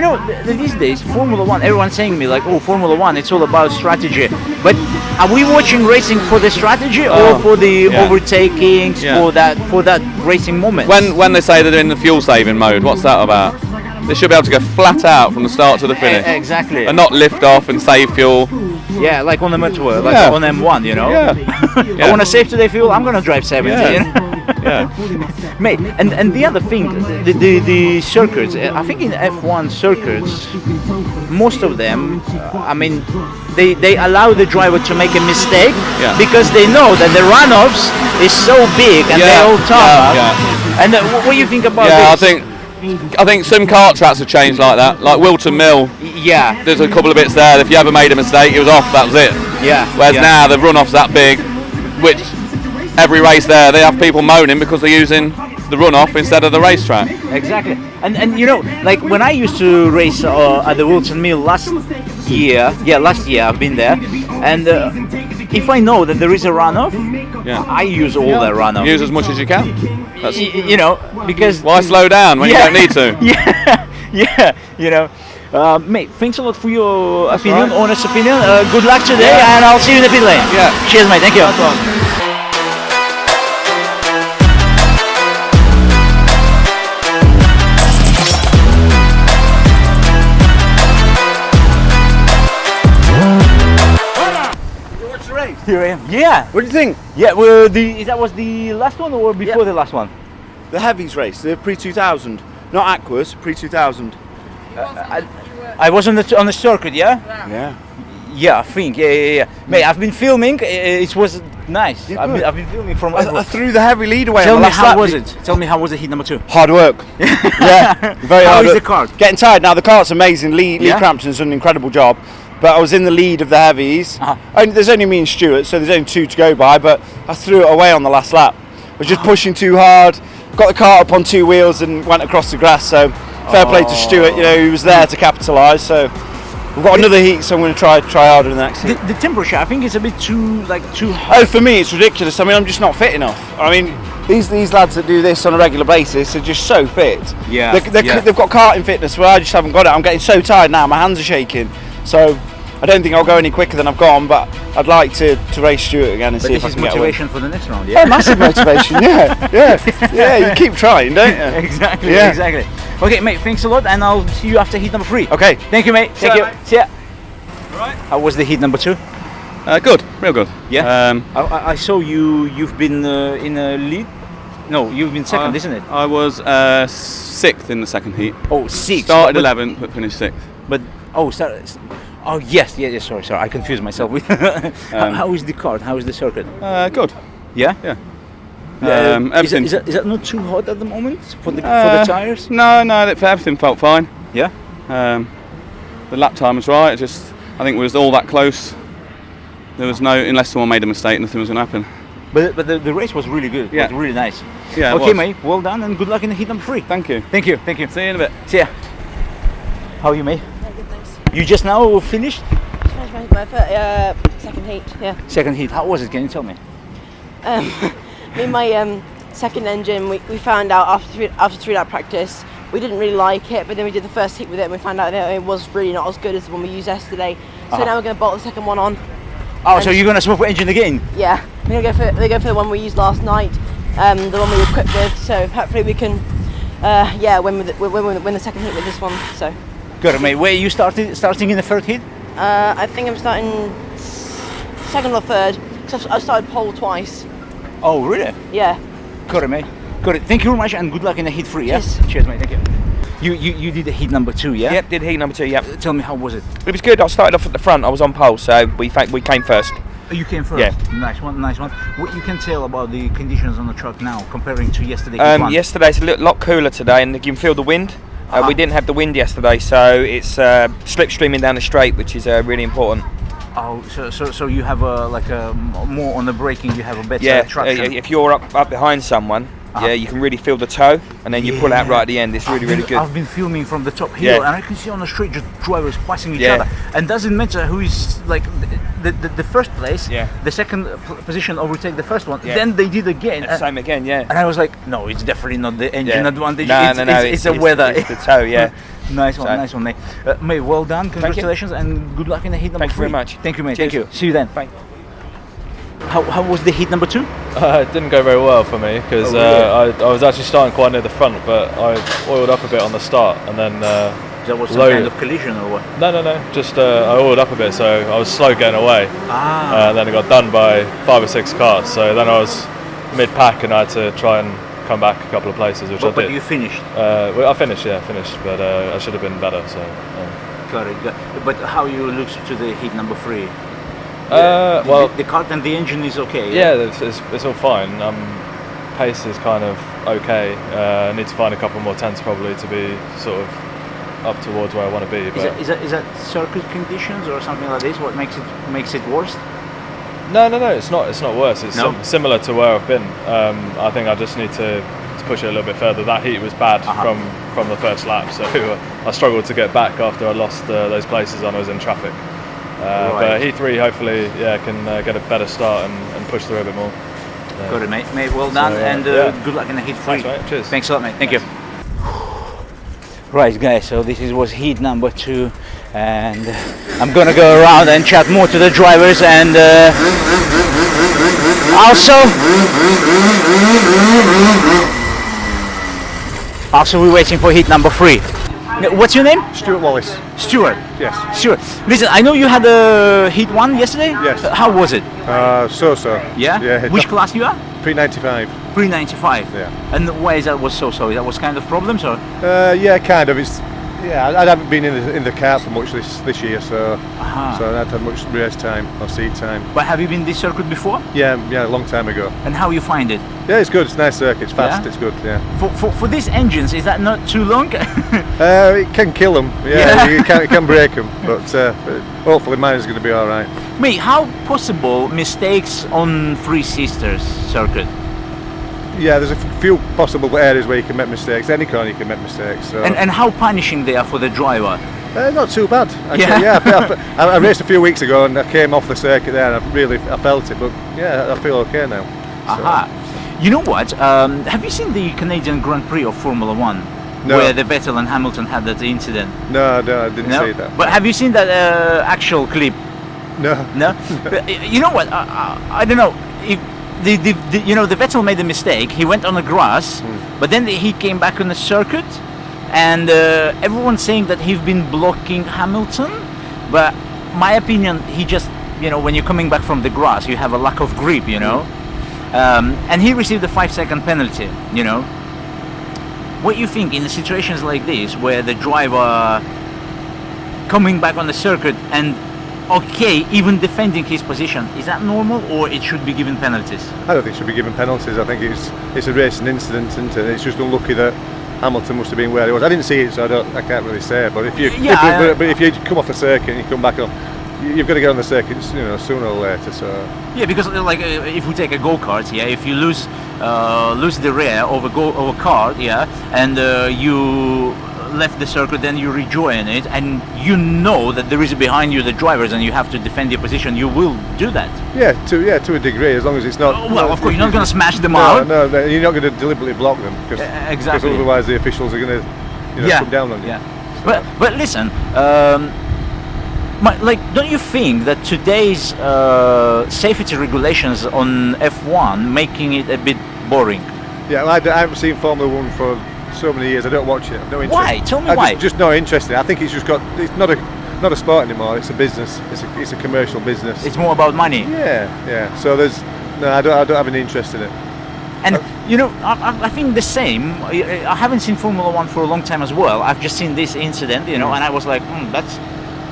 these days, Formula One, everyone's saying me like, oh, Formula One, it's all about strategy. But are we watching racing for the strategy or for the overtakings, for that racing moment? When they say they're in the fuel saving mode, what's that about? They should be able to go flat out from the start to the finish. Exactly. And not lift off and save fuel. Yeah, like on the motorway, like on M1, Yeah. I want to save today fuel, I'm going to drive 70, Yeah. Mate, and the other thing, the circuits, I think in F1 circuits, most of them, they allow the driver to make a mistake because they know that the runoffs is so big and they're all tarmac. And what do you think about this? I think some kart tracks have changed like that, like Wilton Mill. Yeah. There's a couple of bits there. If you ever made a mistake, it was off. That was it. Yeah. Whereas now the runoff's that big, which every race there they have people moaning because they're using the runoff instead of the racetrack. Exactly. And like when I used to race at the Wilton Mill last year I've been there, and if I know that there is a runoff, I use all that runoff. Use as much as you can. That's, because why slow down when you don't need to? Mate, thanks a lot for your opinion, honest opinion. Good luck today, and I'll see you in the pit lane. Yeah. Cheers, mate. Thank you. Here I am. Yeah. What do you think? Yeah. Well, that was the last one or before the last one? The heavies race, the pre-2000, not Aquas, pre-2000. I was on the circuit, yeah. Yeah. Yeah, I think. Yeah. Mate, I've been filming. It was nice. Yeah, I've been filming from. I threw the heavy lead away. Tell on me the last how lap. was it? Tell me how was the heat number 2? Hard work. Yeah, very How hard is work. the kart? Getting tired now. The kart's amazing. Lee Yeah? Crampton's done an incredible job. But I was in the lead of the heavies. And there's only me and Stewart, so there's only 2 to go by. But I threw it away on the last lap. I was just pushing too hard. Got the kart up on 2 wheels and went across the grass. So fair play to Stewart. He was there to capitalise. So we've got another heat, so I'm going to try harder in the next heat. The temperature, I think it's a bit too hot. Oh, for me, it's ridiculous. I mean, I'm just not fit enough. I mean, these lads that do this on a regular basis are just so fit. Yeah. They've got karting fitness where I just haven't got it. I'm getting so tired now. My hands are shaking. So I don't think I'll go any quicker than I've gone, but I'd like to race Stewart again and see if I can get a win. This is motivation for the next round, yeah? Oh, massive motivation, yeah. You keep trying, don't you? Exactly, Yeah. exactly. Okay, mate, thanks a lot, and I'll see you after heat number 3. Okay. Thank you, mate. See Thank ya, you. mate. See ya. Right. How was the heat number 2? Good, real good. Yeah. I saw you've been in a lead. No, you've been second, isn't it? I was 6th in the second heat. Oh, 6th. Started 11th, but finished 6th. But oh yes, sorry, I confused myself with. How is the kart? How is the circuit? Good. Yeah. Yeah. Is that not too hot at the moment for the tires? No, everything felt fine. Yeah. The lap time was right. I think it was all that close. There was unless someone made a mistake, nothing was going to happen. But the race was really good. Yeah. It was really nice. Yeah. Okay, mate. Well done, and good luck in the heat number 3. Thank you. Thank you. See you in a bit. See ya. How are you, mate? Good, thanks. You just now finished? Finished my second heat, yeah. Second heat. How was it? Can you tell me? Me and my second engine, we found out after 3 lap practice, we didn't really like it, but then we did the first heat with it and we found out that it was really not as good as the one we used yesterday. So now we're going to bolt the second one on. Oh, so you're going to swap engine again? Yeah, we're going to go for the one we used last night, the one we were equipped with, so hopefully we can win the second heat with this one. So. Good, mate. Where are you starting in the 3rd heat? I think I'm starting 2nd or 3rd, because I've started pole twice. Oh, really? Yeah. Good, mate. Got it. Thank you very much, and good luck in the heat 3. Yeah. Yes. Cheers, mate. Thank you. You did the heat number 2, yeah? Yep, did heat number 2. Yep. Tell me, how was it? It was good. I started off at the front. I was on pole, so we came first. Oh, you came first. Yeah. Nice one. Nice one. What you can tell about the conditions on the track now, comparing to yesterday? Heat 1? Yesterday's a lot cooler today, and you can feel the wind. We didn't have the wind yesterday, so it's slipstreaming down the straight, which is really important. Oh, so you have more on the braking. You have a better traction. If you're up behind someone, you can really feel the toe, and then you pull out right at the end. It's really good. I've been filming from the top hill, and I can see on the street just drivers passing each other, and doesn't matter who is like the first place. The second position overtake the first one. Then they did again. Same again. And I was like, no, it's definitely not the engine advantage. No, it's the weather. It's the toe. Yeah. Nice one, mate. Mate, well done. Congratulations, and good luck in the heat number 3. Thank you very much. Thank you, mate. Cheers. Thank you. See you then. Bye. How was the heat number 2? It didn't go very well for me because I was actually starting quite near the front, but I oiled up a bit on the start and then that was some kind of collision or what? No. Just I oiled up a bit, so I was slow getting away. And then I got done by 5 or 6 cars. So then I was mid-pack and I had to try and come back a couple of places, which I did. But you finished? I finished, but I should have been better. So. Got it. But how you look to the heat number 3? Well, the cart and the engine is okay. Yeah, it's all fine. Pace is kind of okay. I need to find a couple more tenths probably to be sort of up towards where I want to be. But is that circuit conditions or something like this? What makes it worse? No, it's not. It's not worse. It's similar to where I've been. I think I just need to push it a little bit further. That heat was bad from the first lap, so I struggled to get back after I lost those places and I was in traffic. But heat 3 hopefully can get a better start and push through a bit more. Got it, mate. Well done, and good luck in the heat 3. Thanks, mate. Cheers. Thanks a lot, mate. Thank you. Right, guys, so this was heat number 2, and I'm gonna go around and chat more to the drivers, and also we're waiting for heat number 3. What's your name? Stuart Wallace. Stuart? Yes. Stuart, listen, I know you had a heat 1 yesterday? Yes. How was it? So-so. Yeah? Yeah. Which class you are? Pre-95. Pre-95? Yeah. And why is that was so-so? That was kind of problems, or? Yeah, kind of. I haven't been in the car for much this year, so I haven't had much race time or seat time. But have you been this circuit before? Yeah, a long time ago. And how you find it? Yeah, it's good. It's a nice circuit. It's fast. It's good. Yeah. For these engines, is that not too long? It can kill them. Yeah, it can break them. But hopefully mine is going to be all right. Mate, how possible mistakes on Three Sisters circuit? Yeah, there's a few possible areas where you can make mistakes. Any corner you can make mistakes. So. And how punishing they are for the driver? Not too bad. Actually. Yeah, I raced a few weeks ago and I came off the circuit there and I felt it. But yeah, I feel okay now. So. You know what? Have you seen the Canadian Grand Prix of Formula 1? No. Where the Vettel and Hamilton had that incident? No, I didn't see that. But have you seen that actual clip? No. No? You know what? I don't know. If the Vettel made a mistake. He went on the grass, but then he came back on the circuit, and everyone's saying that he's been blocking Hamilton. But my opinion, he just, when you're coming back from the grass, you have a lack of grip, and he received a 5-second penalty. What you think in situations like this, where the driver coming back on the circuit and even defending his position, is that normal, or it should be given penalties? I don't think it should be given penalties. I think it's a racing incident, isn't it? It's just unlucky that Hamilton must have been where he was. I didn't see it, so I can't really say. But if you come off the circuit and you come back up, you've got to get on the circuit, sooner or later. So because if we take a go-kart, if you lose the rear of a car, and you left the circuit, then you rejoin it, and that there is behind you the drivers, and you have to defend your position, you will do that. To a degree, as long as it's not. Well, of course, you're not going to smash them out. No, you're not going to deliberately block them because otherwise the officials are going to come down on you. Yeah. But listen, don't you think that today's safety regulations on F1 making it a bit boring? Yeah, well, I haven't seen Formula 1 for so many years. I don't watch it. No interest. Why? Tell me why. Just not interested. I think it's not a sport anymore. It's a business. It's a commercial business. It's more about money. Yeah. So I don't have any interest in it. And you know, I think the same. I haven't seen Formula One for a long time as well. I've just seen this incident, you know, and I was like,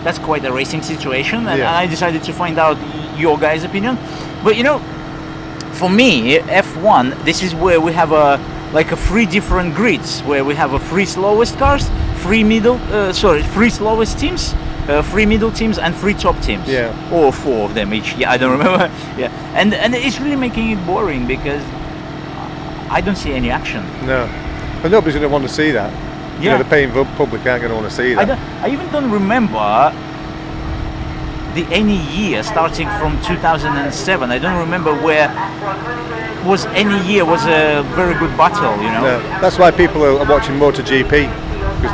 that's quite a racing situation, and I decided to find out your guys' opinion. But you know, for me, F1, this is where we have three different grids, where we have three slowest cars, three slowest teams, three middle teams, and three top teams. Yeah. Or four of them each. Yeah, I don't remember. Yeah. And it's really making it boring because I don't see any action. No. But nobody's going to want to see that. Yeah. You know, the paying public aren't going to want to see that. I even don't remember any year starting from 2007. I don't remember where was any year was a very good battle, you know. No, that's why people are watching MotoGP.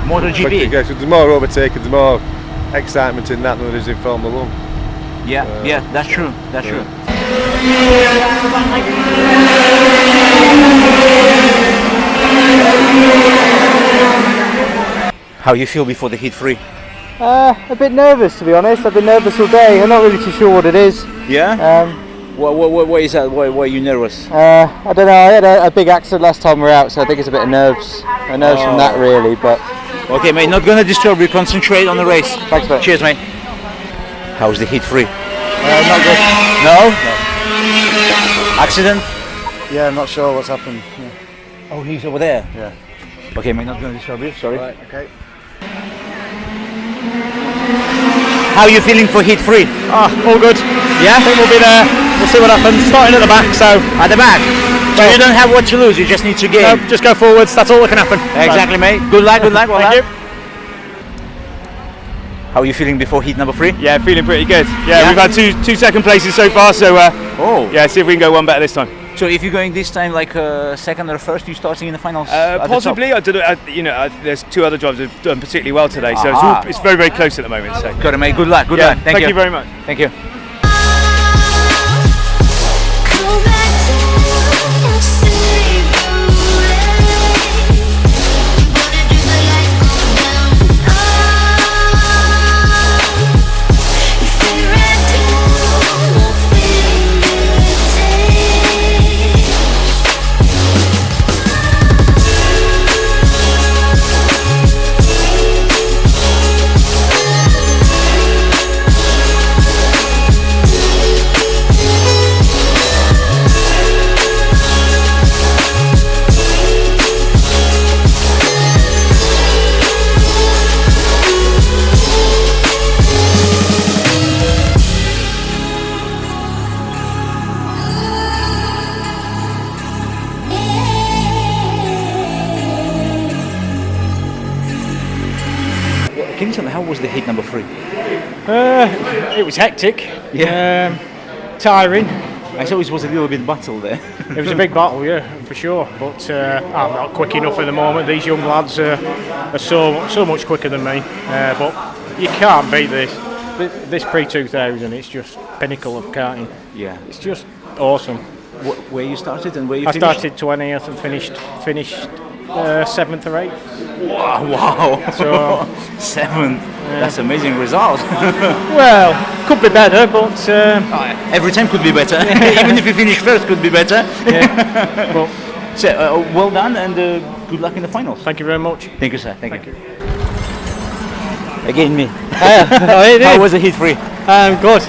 MotoGP. Because there's more overtaking, there's more excitement in that than there is in Formula One. Yeah, that's true. That's true. How you feel before the heat 3? A bit nervous, to be honest. I've been nervous all day. I'm not really too sure what it is. Yeah? What is that? Why are you nervous? I don't know. I had a big accident last time we were out, so I think it's a bit of nerves. Nerves from that, really. But okay, mate. Not gonna disturb you. Concentrate on the race. Thanks, mate. Cheers, mate. How's the heat 3? Not good. No? Accident? Yeah, I'm not sure what's happened. Yeah. Oh, he's over there. Yeah. Okay, mate. Not gonna disturb you. Sorry. Right. Okay. How are you feeling for heat 3? All good. Yeah? I think we'll be there. We'll see what happens. Starting at the back, so... At the back? So you don't have what to lose, you just need to gain. No, just go forwards, that's all that can happen. Exactly, mate. Good luck, well Thank you. How are you feeling before heat number 3? Yeah, feeling pretty good. Yeah, we've had two second places so far, so yeah, see if we can go one better this time. So if you're going this time like second or first, you're starting in the finals? Possibly. I don't know. There's two other drivers who've done particularly well today, so it's very, very close at the moment. So. Got it, mate. Good luck. Good luck. Thank you very much. Thank you. Can you tell me how was the heat number 3? It was hectic. Yeah. Tiring. I saw it was a little bit battle there. It was a big battle, yeah, for sure. But I'm not quick enough at the moment. These young lads are so much quicker than me. But you can't beat this. This pre-2000, it's just pinnacle of karting. Yeah. It's just awesome. Where you started and where you finished? I started 20th and finished 7th or 8th. Wow. So 7th. That's amazing result. Well, could be better, but every time could be better. Even if you finish first, could be better. Yeah. Well, so well done and good luck in the finals. Thank you very much. Thank you, sir. Thank you. Again, me. How was the heat 3? Good.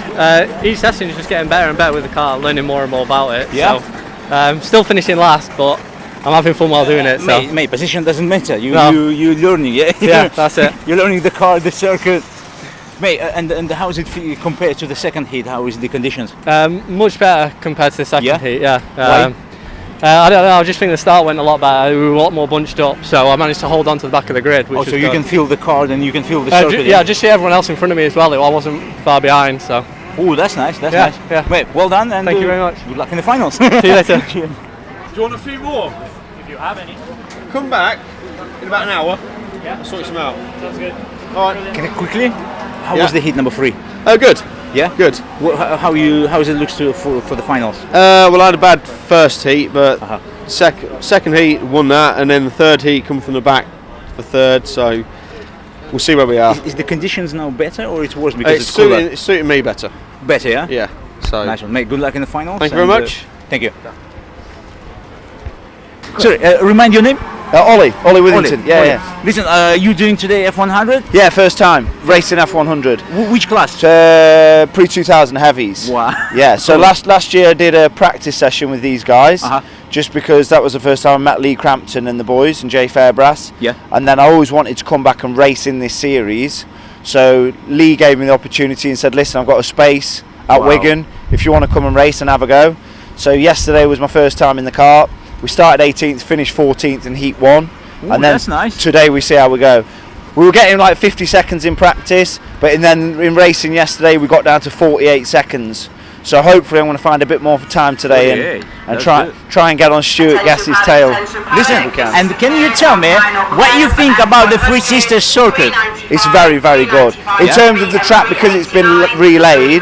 Each session is just getting better and better with the car, learning more and more about it. Yeah. So, still finishing last, but I'm having fun while doing it. So. Mate, position doesn't matter. You're learning, yeah? Yeah, that's it. You're learning the car, the circuit. Mate, and how is it compared to the second heat? How is the conditions? Much better compared to the second heat, yeah. Why? I don't know, I just think the start went a lot better. We were a lot more bunched up, so I managed to hold on to the back of the grid. Which so you can feel the car and you can feel the circuit? Yeah, just see everyone else in front of me as well. I wasn't far behind, so. Oh, that's nice, that's nice. Yeah. Mate, well done and thank you very much. Good luck in the finals. See you later. Do you want a few more? if you have any. Come back in about an hour. Yeah. I'll sort some out. Sounds good. All right. Can I quickly? How was the heat number 3? Oh, good. Yeah, good. How does it look for the finals? Well, I had a bad first heat, but second heat won that, and then the third heat come from the back for third. So we'll see where we are. Is the conditions now better, or it's worse because it's cooler? It's suiting me better. Better, yeah. Yeah. So nice one, mate. Good luck in the finals. Thank you very much. Thank you. Sorry, remind your name? Ollie Withington. Ollie. Yeah. Listen, you doing today F100? Yeah, first time racing F100. Which class? Pre-2000 heavies. Wow. Yeah. So last year I did a practice session with these guys, just because that was the first time I met Lee Crampton and the boys and Jay Fairbrass. Yeah. And then I always wanted to come back and race in this series. So Lee gave me the opportunity and said, "Listen, I've got a space at Wigan. If you want to come and race and have a go." So yesterday was my first time in the kart. We started 18th, finished 14th in Heat 1. Ooh, and then that's nice. Today we see how we go. We were getting like 50 seconds in practice, but then in racing yesterday we got down to 48 seconds. So hopefully I'm going to find a bit more time today and try and get on Stuart Gass's tail. Listen, and can you tell me what you think about the Three Sisters circuit? It's very, very good. In terms of the track, because it's been relayed,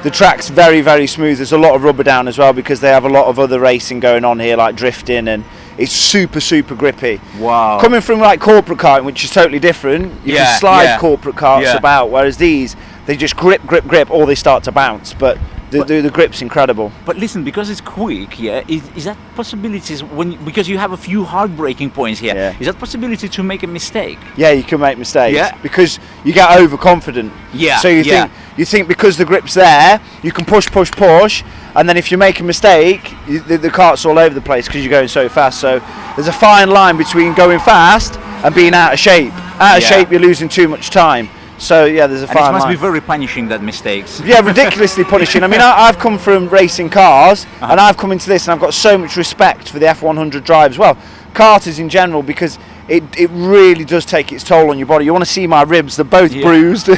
the track's very, very smooth. There's a lot of rubber down as well because they have a lot of other racing going on here, like drifting, and it's super, super grippy. Wow. Coming from like corporate karting, which is totally different, you can slide corporate karts about, whereas these, they just grip, or they start to bounce. But the grip's incredible. But listen, because it's quick, is that possibilities because you have a few hard braking points here? Yeah. Is that possibility to make a mistake? Yeah, you can make mistakes. Yeah. Because you get overconfident. Yeah. So you think because the grip's there, you can push, and then if you make a mistake, the kart's all over the place because you're going so fast. So there's a fine line between going fast and being out of shape. Out of shape, you're losing too much time. So yeah, there's a fine line. And it must be very punishing, that mistakes. Yeah, ridiculously punishing. I mean, I've come from racing cars, and I've come into this, and I've got so much respect for the F100 drive as well. Karters in general, because it really does take its toll on your body. You want to see my ribs; they're both bruised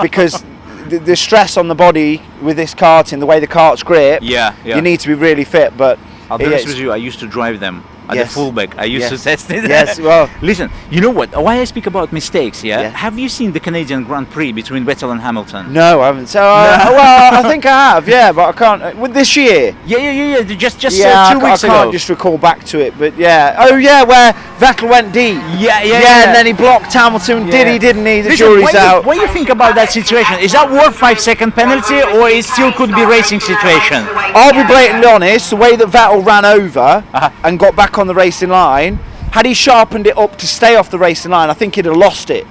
because the stress on the body with this karting, the way the karts grip. You need to be really fit. But I'll be honest with you, I used to drive them. At the fullback, I used to test it. Yes, well, listen, you know what? Why I speak about mistakes, have you seen the Canadian Grand Prix between Vettel and Hamilton? No, I haven't. So, well, I think I have, but I can't. With this year? Yeah. Just 2 weeks ago. I can't just recall back to it, but where Vettel went deep. Yeah. And then he blocked Hamilton. Didn't he? The jury's out. What do you think about that situation? Is that worth 5-second penalty, or it still could be racing situation? I'll be blatantly honest. The way that Vettel ran over and got back on the racing line, had he sharpened it up to stay off the racing line, I think he'd have lost it.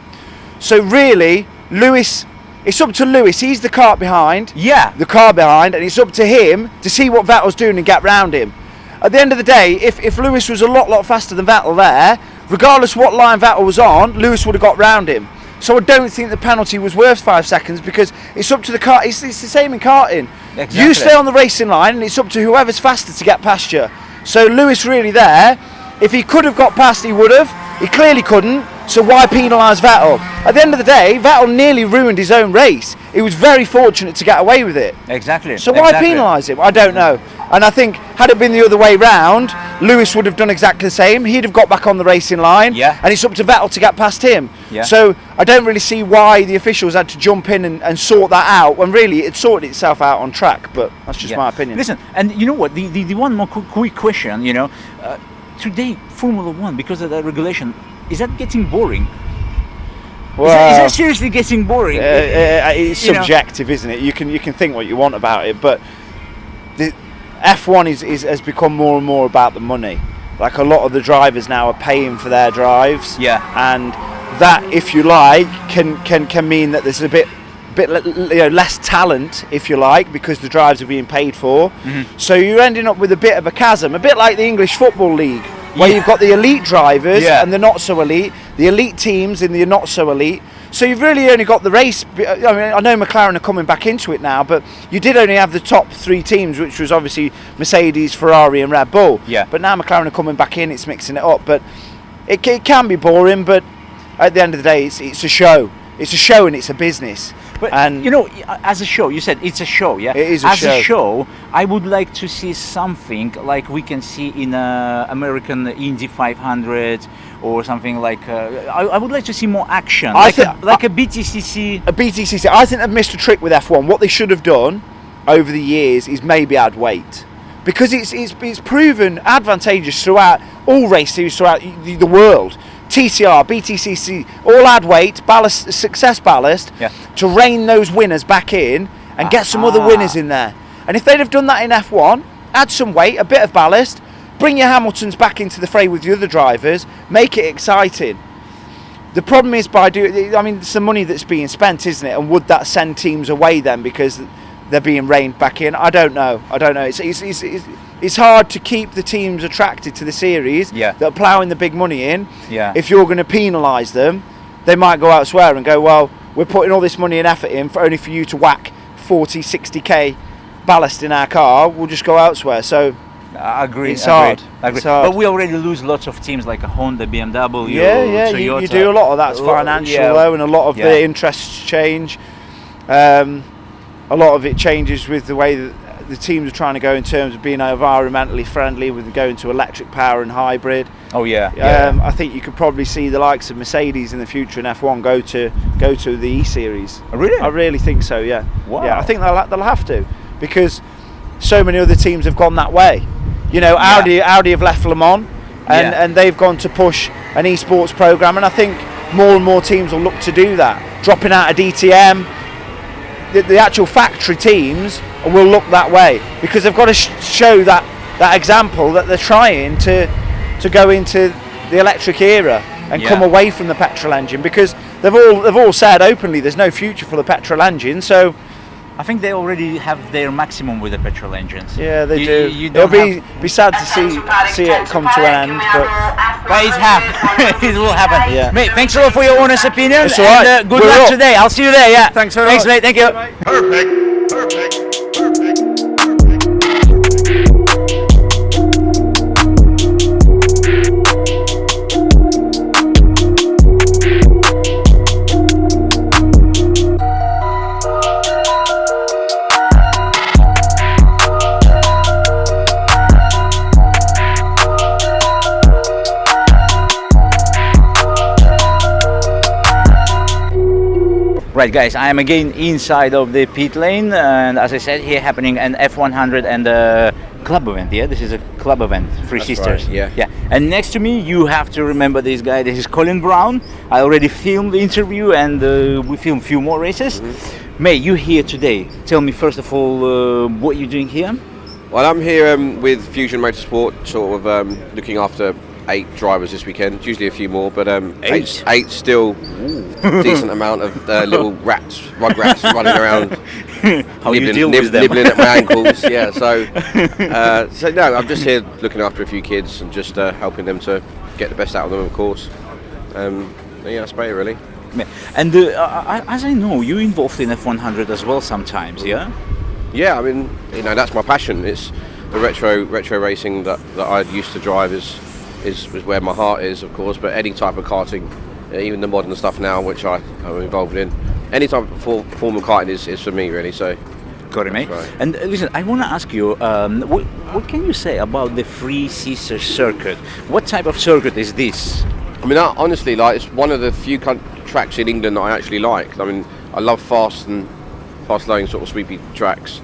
So really, Lewis, it's up to Lewis. He's the car behind. The car behind, and it's up to him to see what Vettel's doing and get round him. At the end of the day, if Lewis was a lot faster than Vettel there, regardless what line Vettel was on, Lewis would have got round him. So I don't think the penalty was worth 5 seconds because it's up to the car. It's the same in karting. Exactly. You stay on the racing line, and it's up to whoever's faster to get past you. So Lewis really there, if he could have got past, he would have. He clearly couldn't, so why penalise Vettel? At the end of the day, Vettel nearly ruined his own race. He was very fortunate to get away with it. Exactly. So why penalise him? I don't know. And I think, had it been the other way round, Lewis would have done exactly the same. He'd have got back on the racing line, and it's up to Vettel to get past him. So I don't really see why the officials had to jump in and sort that out, when really it sorted itself out on track, but that's just my opinion. Listen, and you know what, the one more quick question, today Formula 1, because of that regulation, is that getting boring? Well, is that seriously getting boring? It's subjective, isn't it? You can think what you want about it, but the F1 has become more and more about the money. Like a lot of the drivers now are paying for their drives, and that, if you like, can mean that there's a bit less talent, if you like, because the drives are being paid for. So you're ending up with a bit of a chasm, a bit like the English Football League, where you've got the elite drivers and the not so elite, the elite teams and the not so elite. So you've really only got the race. I mean, I know McLaren are coming back into it now, but you did only have the top 3 teams, which was obviously Mercedes, Ferrari and Red Bull. But now McLaren are coming back in, it's mixing it up. But it can be boring, but at the end of the day, it's a show. It's a show and it's a business. But and as a show, you said it's a show, It is a show. As a show, I would like to see something like we can see in American Indy 500 or something like. I would like to see more action, like a BTCC. A BTCC. I think they've missed a trick with F1. What they should have done over the years is maybe add weight, because it's proven advantageous throughout all race series throughout the world. TCR, BTCC, all add weight, ballast, success ballast, to rein those winners back in and get some other winners in there. And if they'd have done that in F1, add some weight, a bit of ballast, bring your Hamiltons back into the fray with the other drivers, make it exciting. The problem is it's the money that's being spent, isn't it? And would that send teams away then because they're being reined back in? I don't know. It's hard to keep the teams attracted to the series that are ploughing the big money in. Yeah. If you're going to penalise them, they might go elsewhere and go, well, we're putting all this money and effort in only for you to whack 40, 60k ballast in our car. We'll just go elsewhere. So I agree. It's hard. It's hard. But we already lose lots of teams like a Honda, BMW, Toyota. You do a lot of that's financial though, and a lot of the interests change. A lot of it changes with the way that the teams are trying to go in terms of being environmentally friendly, with going to electric power and hybrid. Oh yeah. I think you could probably see the likes of Mercedes in the future in F1 go to the E series. Oh, really? I really think so. Yeah. Wow. Yeah, I think they'll have to, because so many other teams have gone that way. You know, Audi have left Le Mans, and they've gone to push an esports program, and I think more and more teams will look to do that, dropping out of DTM. The actual factory teams will look that way, because they've got to show that example that they're trying to go into the electric era and come away from the petrol engine, because they've all said openly there's no future for the petrol engine. So I think they already have their maximum with the petrol engines. Yeah, they do. It'll be sad to see it come to an end, but it's happening. It will happen. Yeah. Mate, thanks a lot for your honest opinion. It's all right. And, good luck today. I'll see you there. Yeah. Thanks very much. Mate. Thank you. Perfect. Right guys, I am again inside of the pit lane, and as I said, here happening an F100 and a club event. Yeah, this is a club event, Three Sisters. Right, yeah. And next to me, you have to remember this guy. This is Colin Brown. I already filmed the interview, and we filmed a few more races. Mate, you here today. Tell me first of all what you're doing here. Well, I'm here with Fusion Motorsport, sort of looking after 8 drivers this weekend. Usually a few more, but 8 still decent amount of little rugrats running around, nibbling at my ankles. Yeah, so no, I'm just here looking after a few kids and just helping them to get the best out of them, of course. Yeah, that's about it really. And as I know, you're involved in F100 as well sometimes, yeah? Yeah, I mean, that's my passion. It's the retro racing that I used to drive is where my heart is, of course, but any type of karting, even the modern stuff now, which I'm involved in, any type of form of karting is for me, really. So, got it, mate. Right. And listen, I want to ask you, what can you say about the Three Sisters circuit? What type of circuit is this? I mean, honestly, it's one of the few tracks in England that I actually like. I mean, I love fast-flowing sort of sweepy tracks,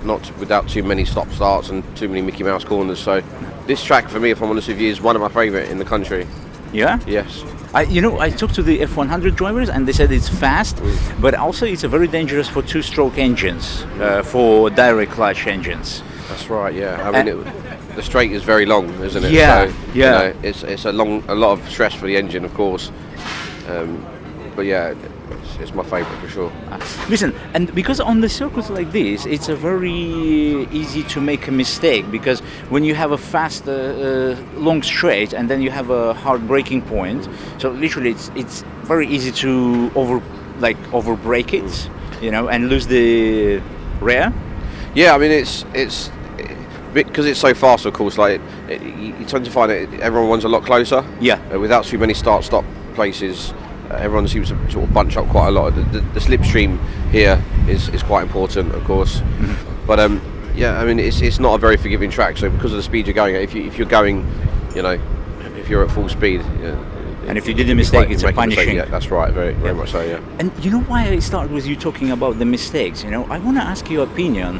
not without too many stop-starts and too many Mickey Mouse corners. So this track, for me, if I'm honest with you, is one of my favourite in the country. Yeah? Yes. I talked to the F100 drivers, and they said it's fast, but also it's very dangerous for two-stroke engines, for direct clutch engines. That's right, yeah. I mean, the straight is very long, isn't it? Yeah, so, it's a lot of stress for the engine, of course. But yeah, it's my favourite for sure. Listen, and because on the circuits like this, it's a very easy to make a mistake, because when you have a fast, long straight, and then you have a hard braking point, so literally it's very easy to over brake it, and lose the rear. Yeah, I mean it's because it's so fast, of course. You tend to find that everyone runs a lot closer. Yeah. Without too many start-stop places. Everyone seems to sort of bunch up quite a lot. The slipstream here is quite important, of course. But yeah, I mean it's not a very forgiving track. So because of the speed you're going at, if you're going, if you're at full speed, and if you did a mistake, it's a punishing. Yeah, that's right, very much so. Yeah. And you know why I started with you talking about the mistakes? I want to ask your opinion.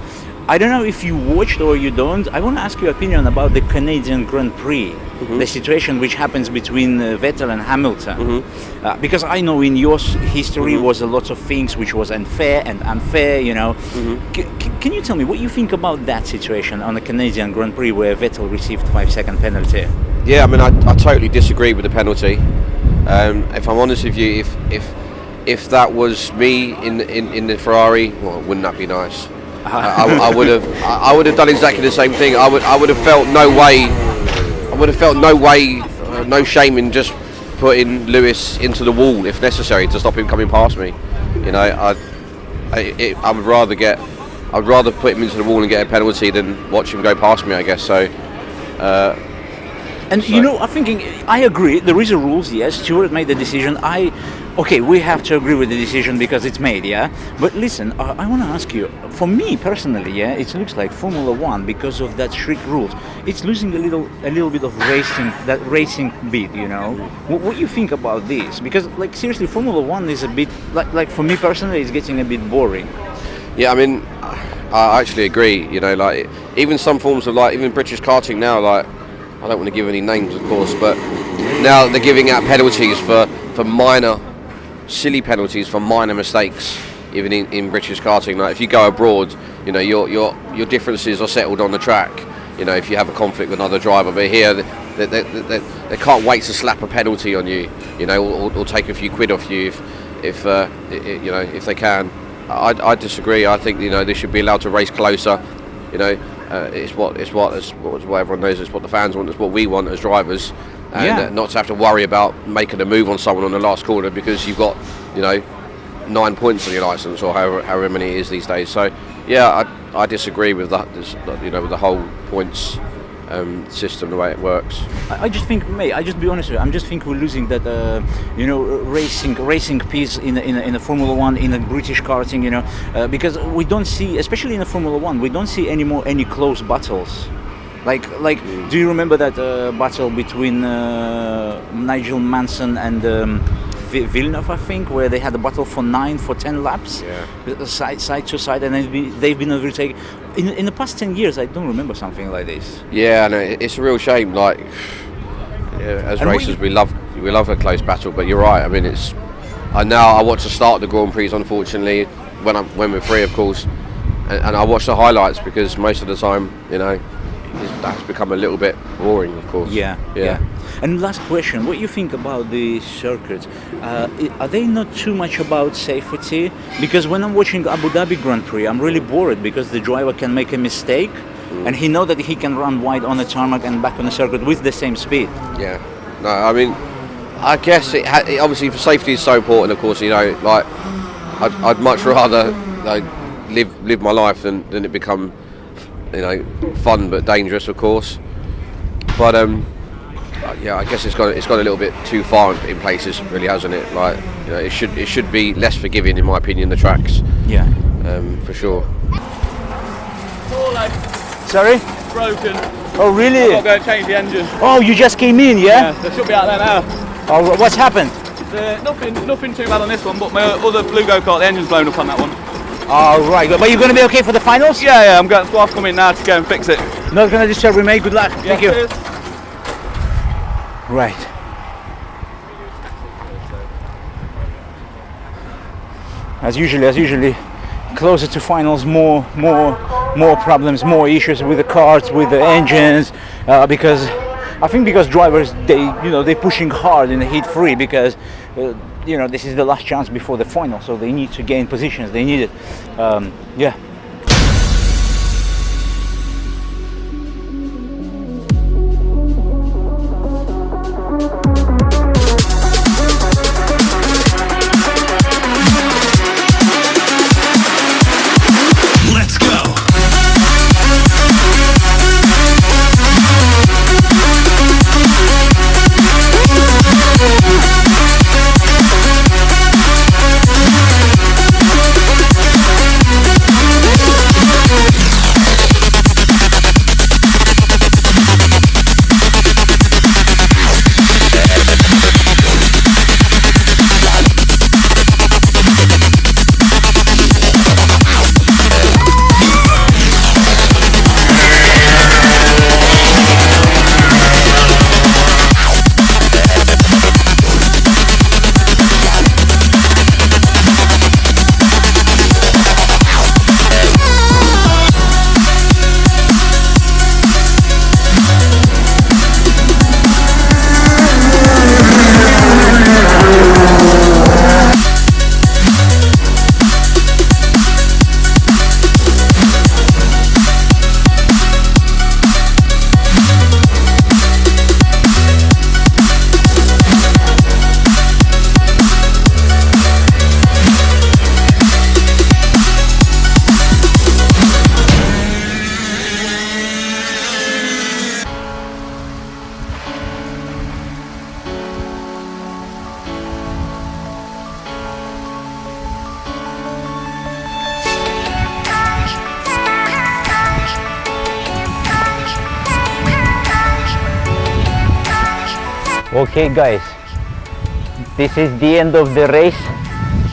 I don't know if you watched or you don't. I want to ask your opinion about the Canadian Grand Prix, the situation which happens between Vettel and Hamilton. Because I know in your history was a lot of things which was unfair and unfair, you know. Can you tell me what you think about that situation on the Canadian Grand Prix where Vettel received 5-second penalty? Yeah, I mean, I totally disagree with the penalty. If I'm honest with you, if that was me in the Ferrari, well, wouldn't that be nice? I would have done exactly the same thing. I would have felt no shame in just putting Lewis into the wall if necessary to stop him coming past me. You know, I'd rather put him into the wall and get a penalty than watch him go past me, I guess. So. You know, I agree. There is a rules. Yes, Steward made the decision. Okay, we have to agree with the decision because it's made, yeah. But listen, I want to ask you. For me personally, yeah, it looks like Formula One because of that strict rules. It's losing a little bit of racing bit, you know. What do you think about this? Because, like, seriously, Formula One is a bit like for me personally, it's getting a bit boring. Yeah, I mean, I actually agree. You know, like even some forms of even British karting now, like. I don't want to give any names, of course, but now they're giving out penalties for minor, silly penalties for minor mistakes, even in British karting. Like if you go abroad, you know your differences are settled on the track. You know if you have a conflict with another driver, but here they can't wait to slap a penalty on you. You know, or take a few quid off you if you know if they can. I disagree. I think they should be allowed to race closer. You know. It's what everyone knows. It's what the fans want. It's what we want as drivers, and not to have to worry about making a move on someone on the last corner because you've got 9 points on your license or however many it is these days. So yeah, I disagree with that. With the whole points system, the way it works. I just think, mate. I just be honest with you. I just think we're losing that, racing piece in the Formula One, in the British karting, because we don't see, especially in the Formula One, we don't see anymore any close battles. Like, do you remember that battle between Nigel Mansell and Villeneuve, I think, where they had a battle for 10 laps, side to side, and they've been overtaken. In the past 10 years, I don't remember something like this. Yeah, no, it's a real shame. Like, as racers, we love a close battle, but you're right. I mean, I watch the start of the Grand Prix, unfortunately, when we're free, of course, and I watch the highlights because most of the time, that's become a little bit boring, of course. Yeah. And last question, what do you think about the circuits? Are they not too much about safety? Because when I'm watching Abu Dhabi Grand Prix, I'm really bored because the driver can make a mistake and he knows that he can run wide on the tarmac and back on the circuit with the same speed. Yeah. No, I mean, I guess it obviously for safety is so important, of course, like I'd much rather live my life than it become fun but dangerous, of course. But I guess it's gone a little bit too far in places, really, hasn't it? Like, it should be less forgiving, in my opinion, the tracks. Yeah. For sure. Sorry? It's broken. Oh, really? I've got to go change the engine. Oh, you just came in, yeah? Yeah, they should be out there now. Oh, what's happened? Nothing too bad on this one, but my other blue go-kart, the engine's blown up on that one. All right, but you're going to be okay for the finals? Yeah, I'm going to come in now to go and fix it. Not going to disturb you, mate. Good luck. Yeah, Thank you. Cheers. Right. As usually, closer to finals, more problems, more issues with the cars, with the engines, because drivers they're pushing hard in the heat free because this is the last chance before the final, so they need to gain positions. They need it. Okay guys, this is the end of the race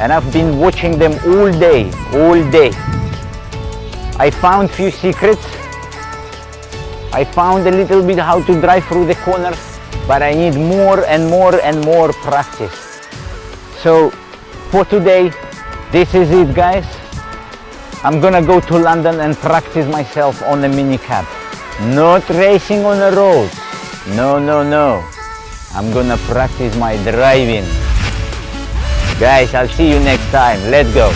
and I've been watching them all day. I found few secrets. I found a little bit how to drive through the corners, but I need more and more practice. So for today, this is it guys. I'm gonna go to London and practice myself on the Minicab. Not racing on the road. No. I'm gonna practice my driving. Guys, I'll see you next time. Let's go.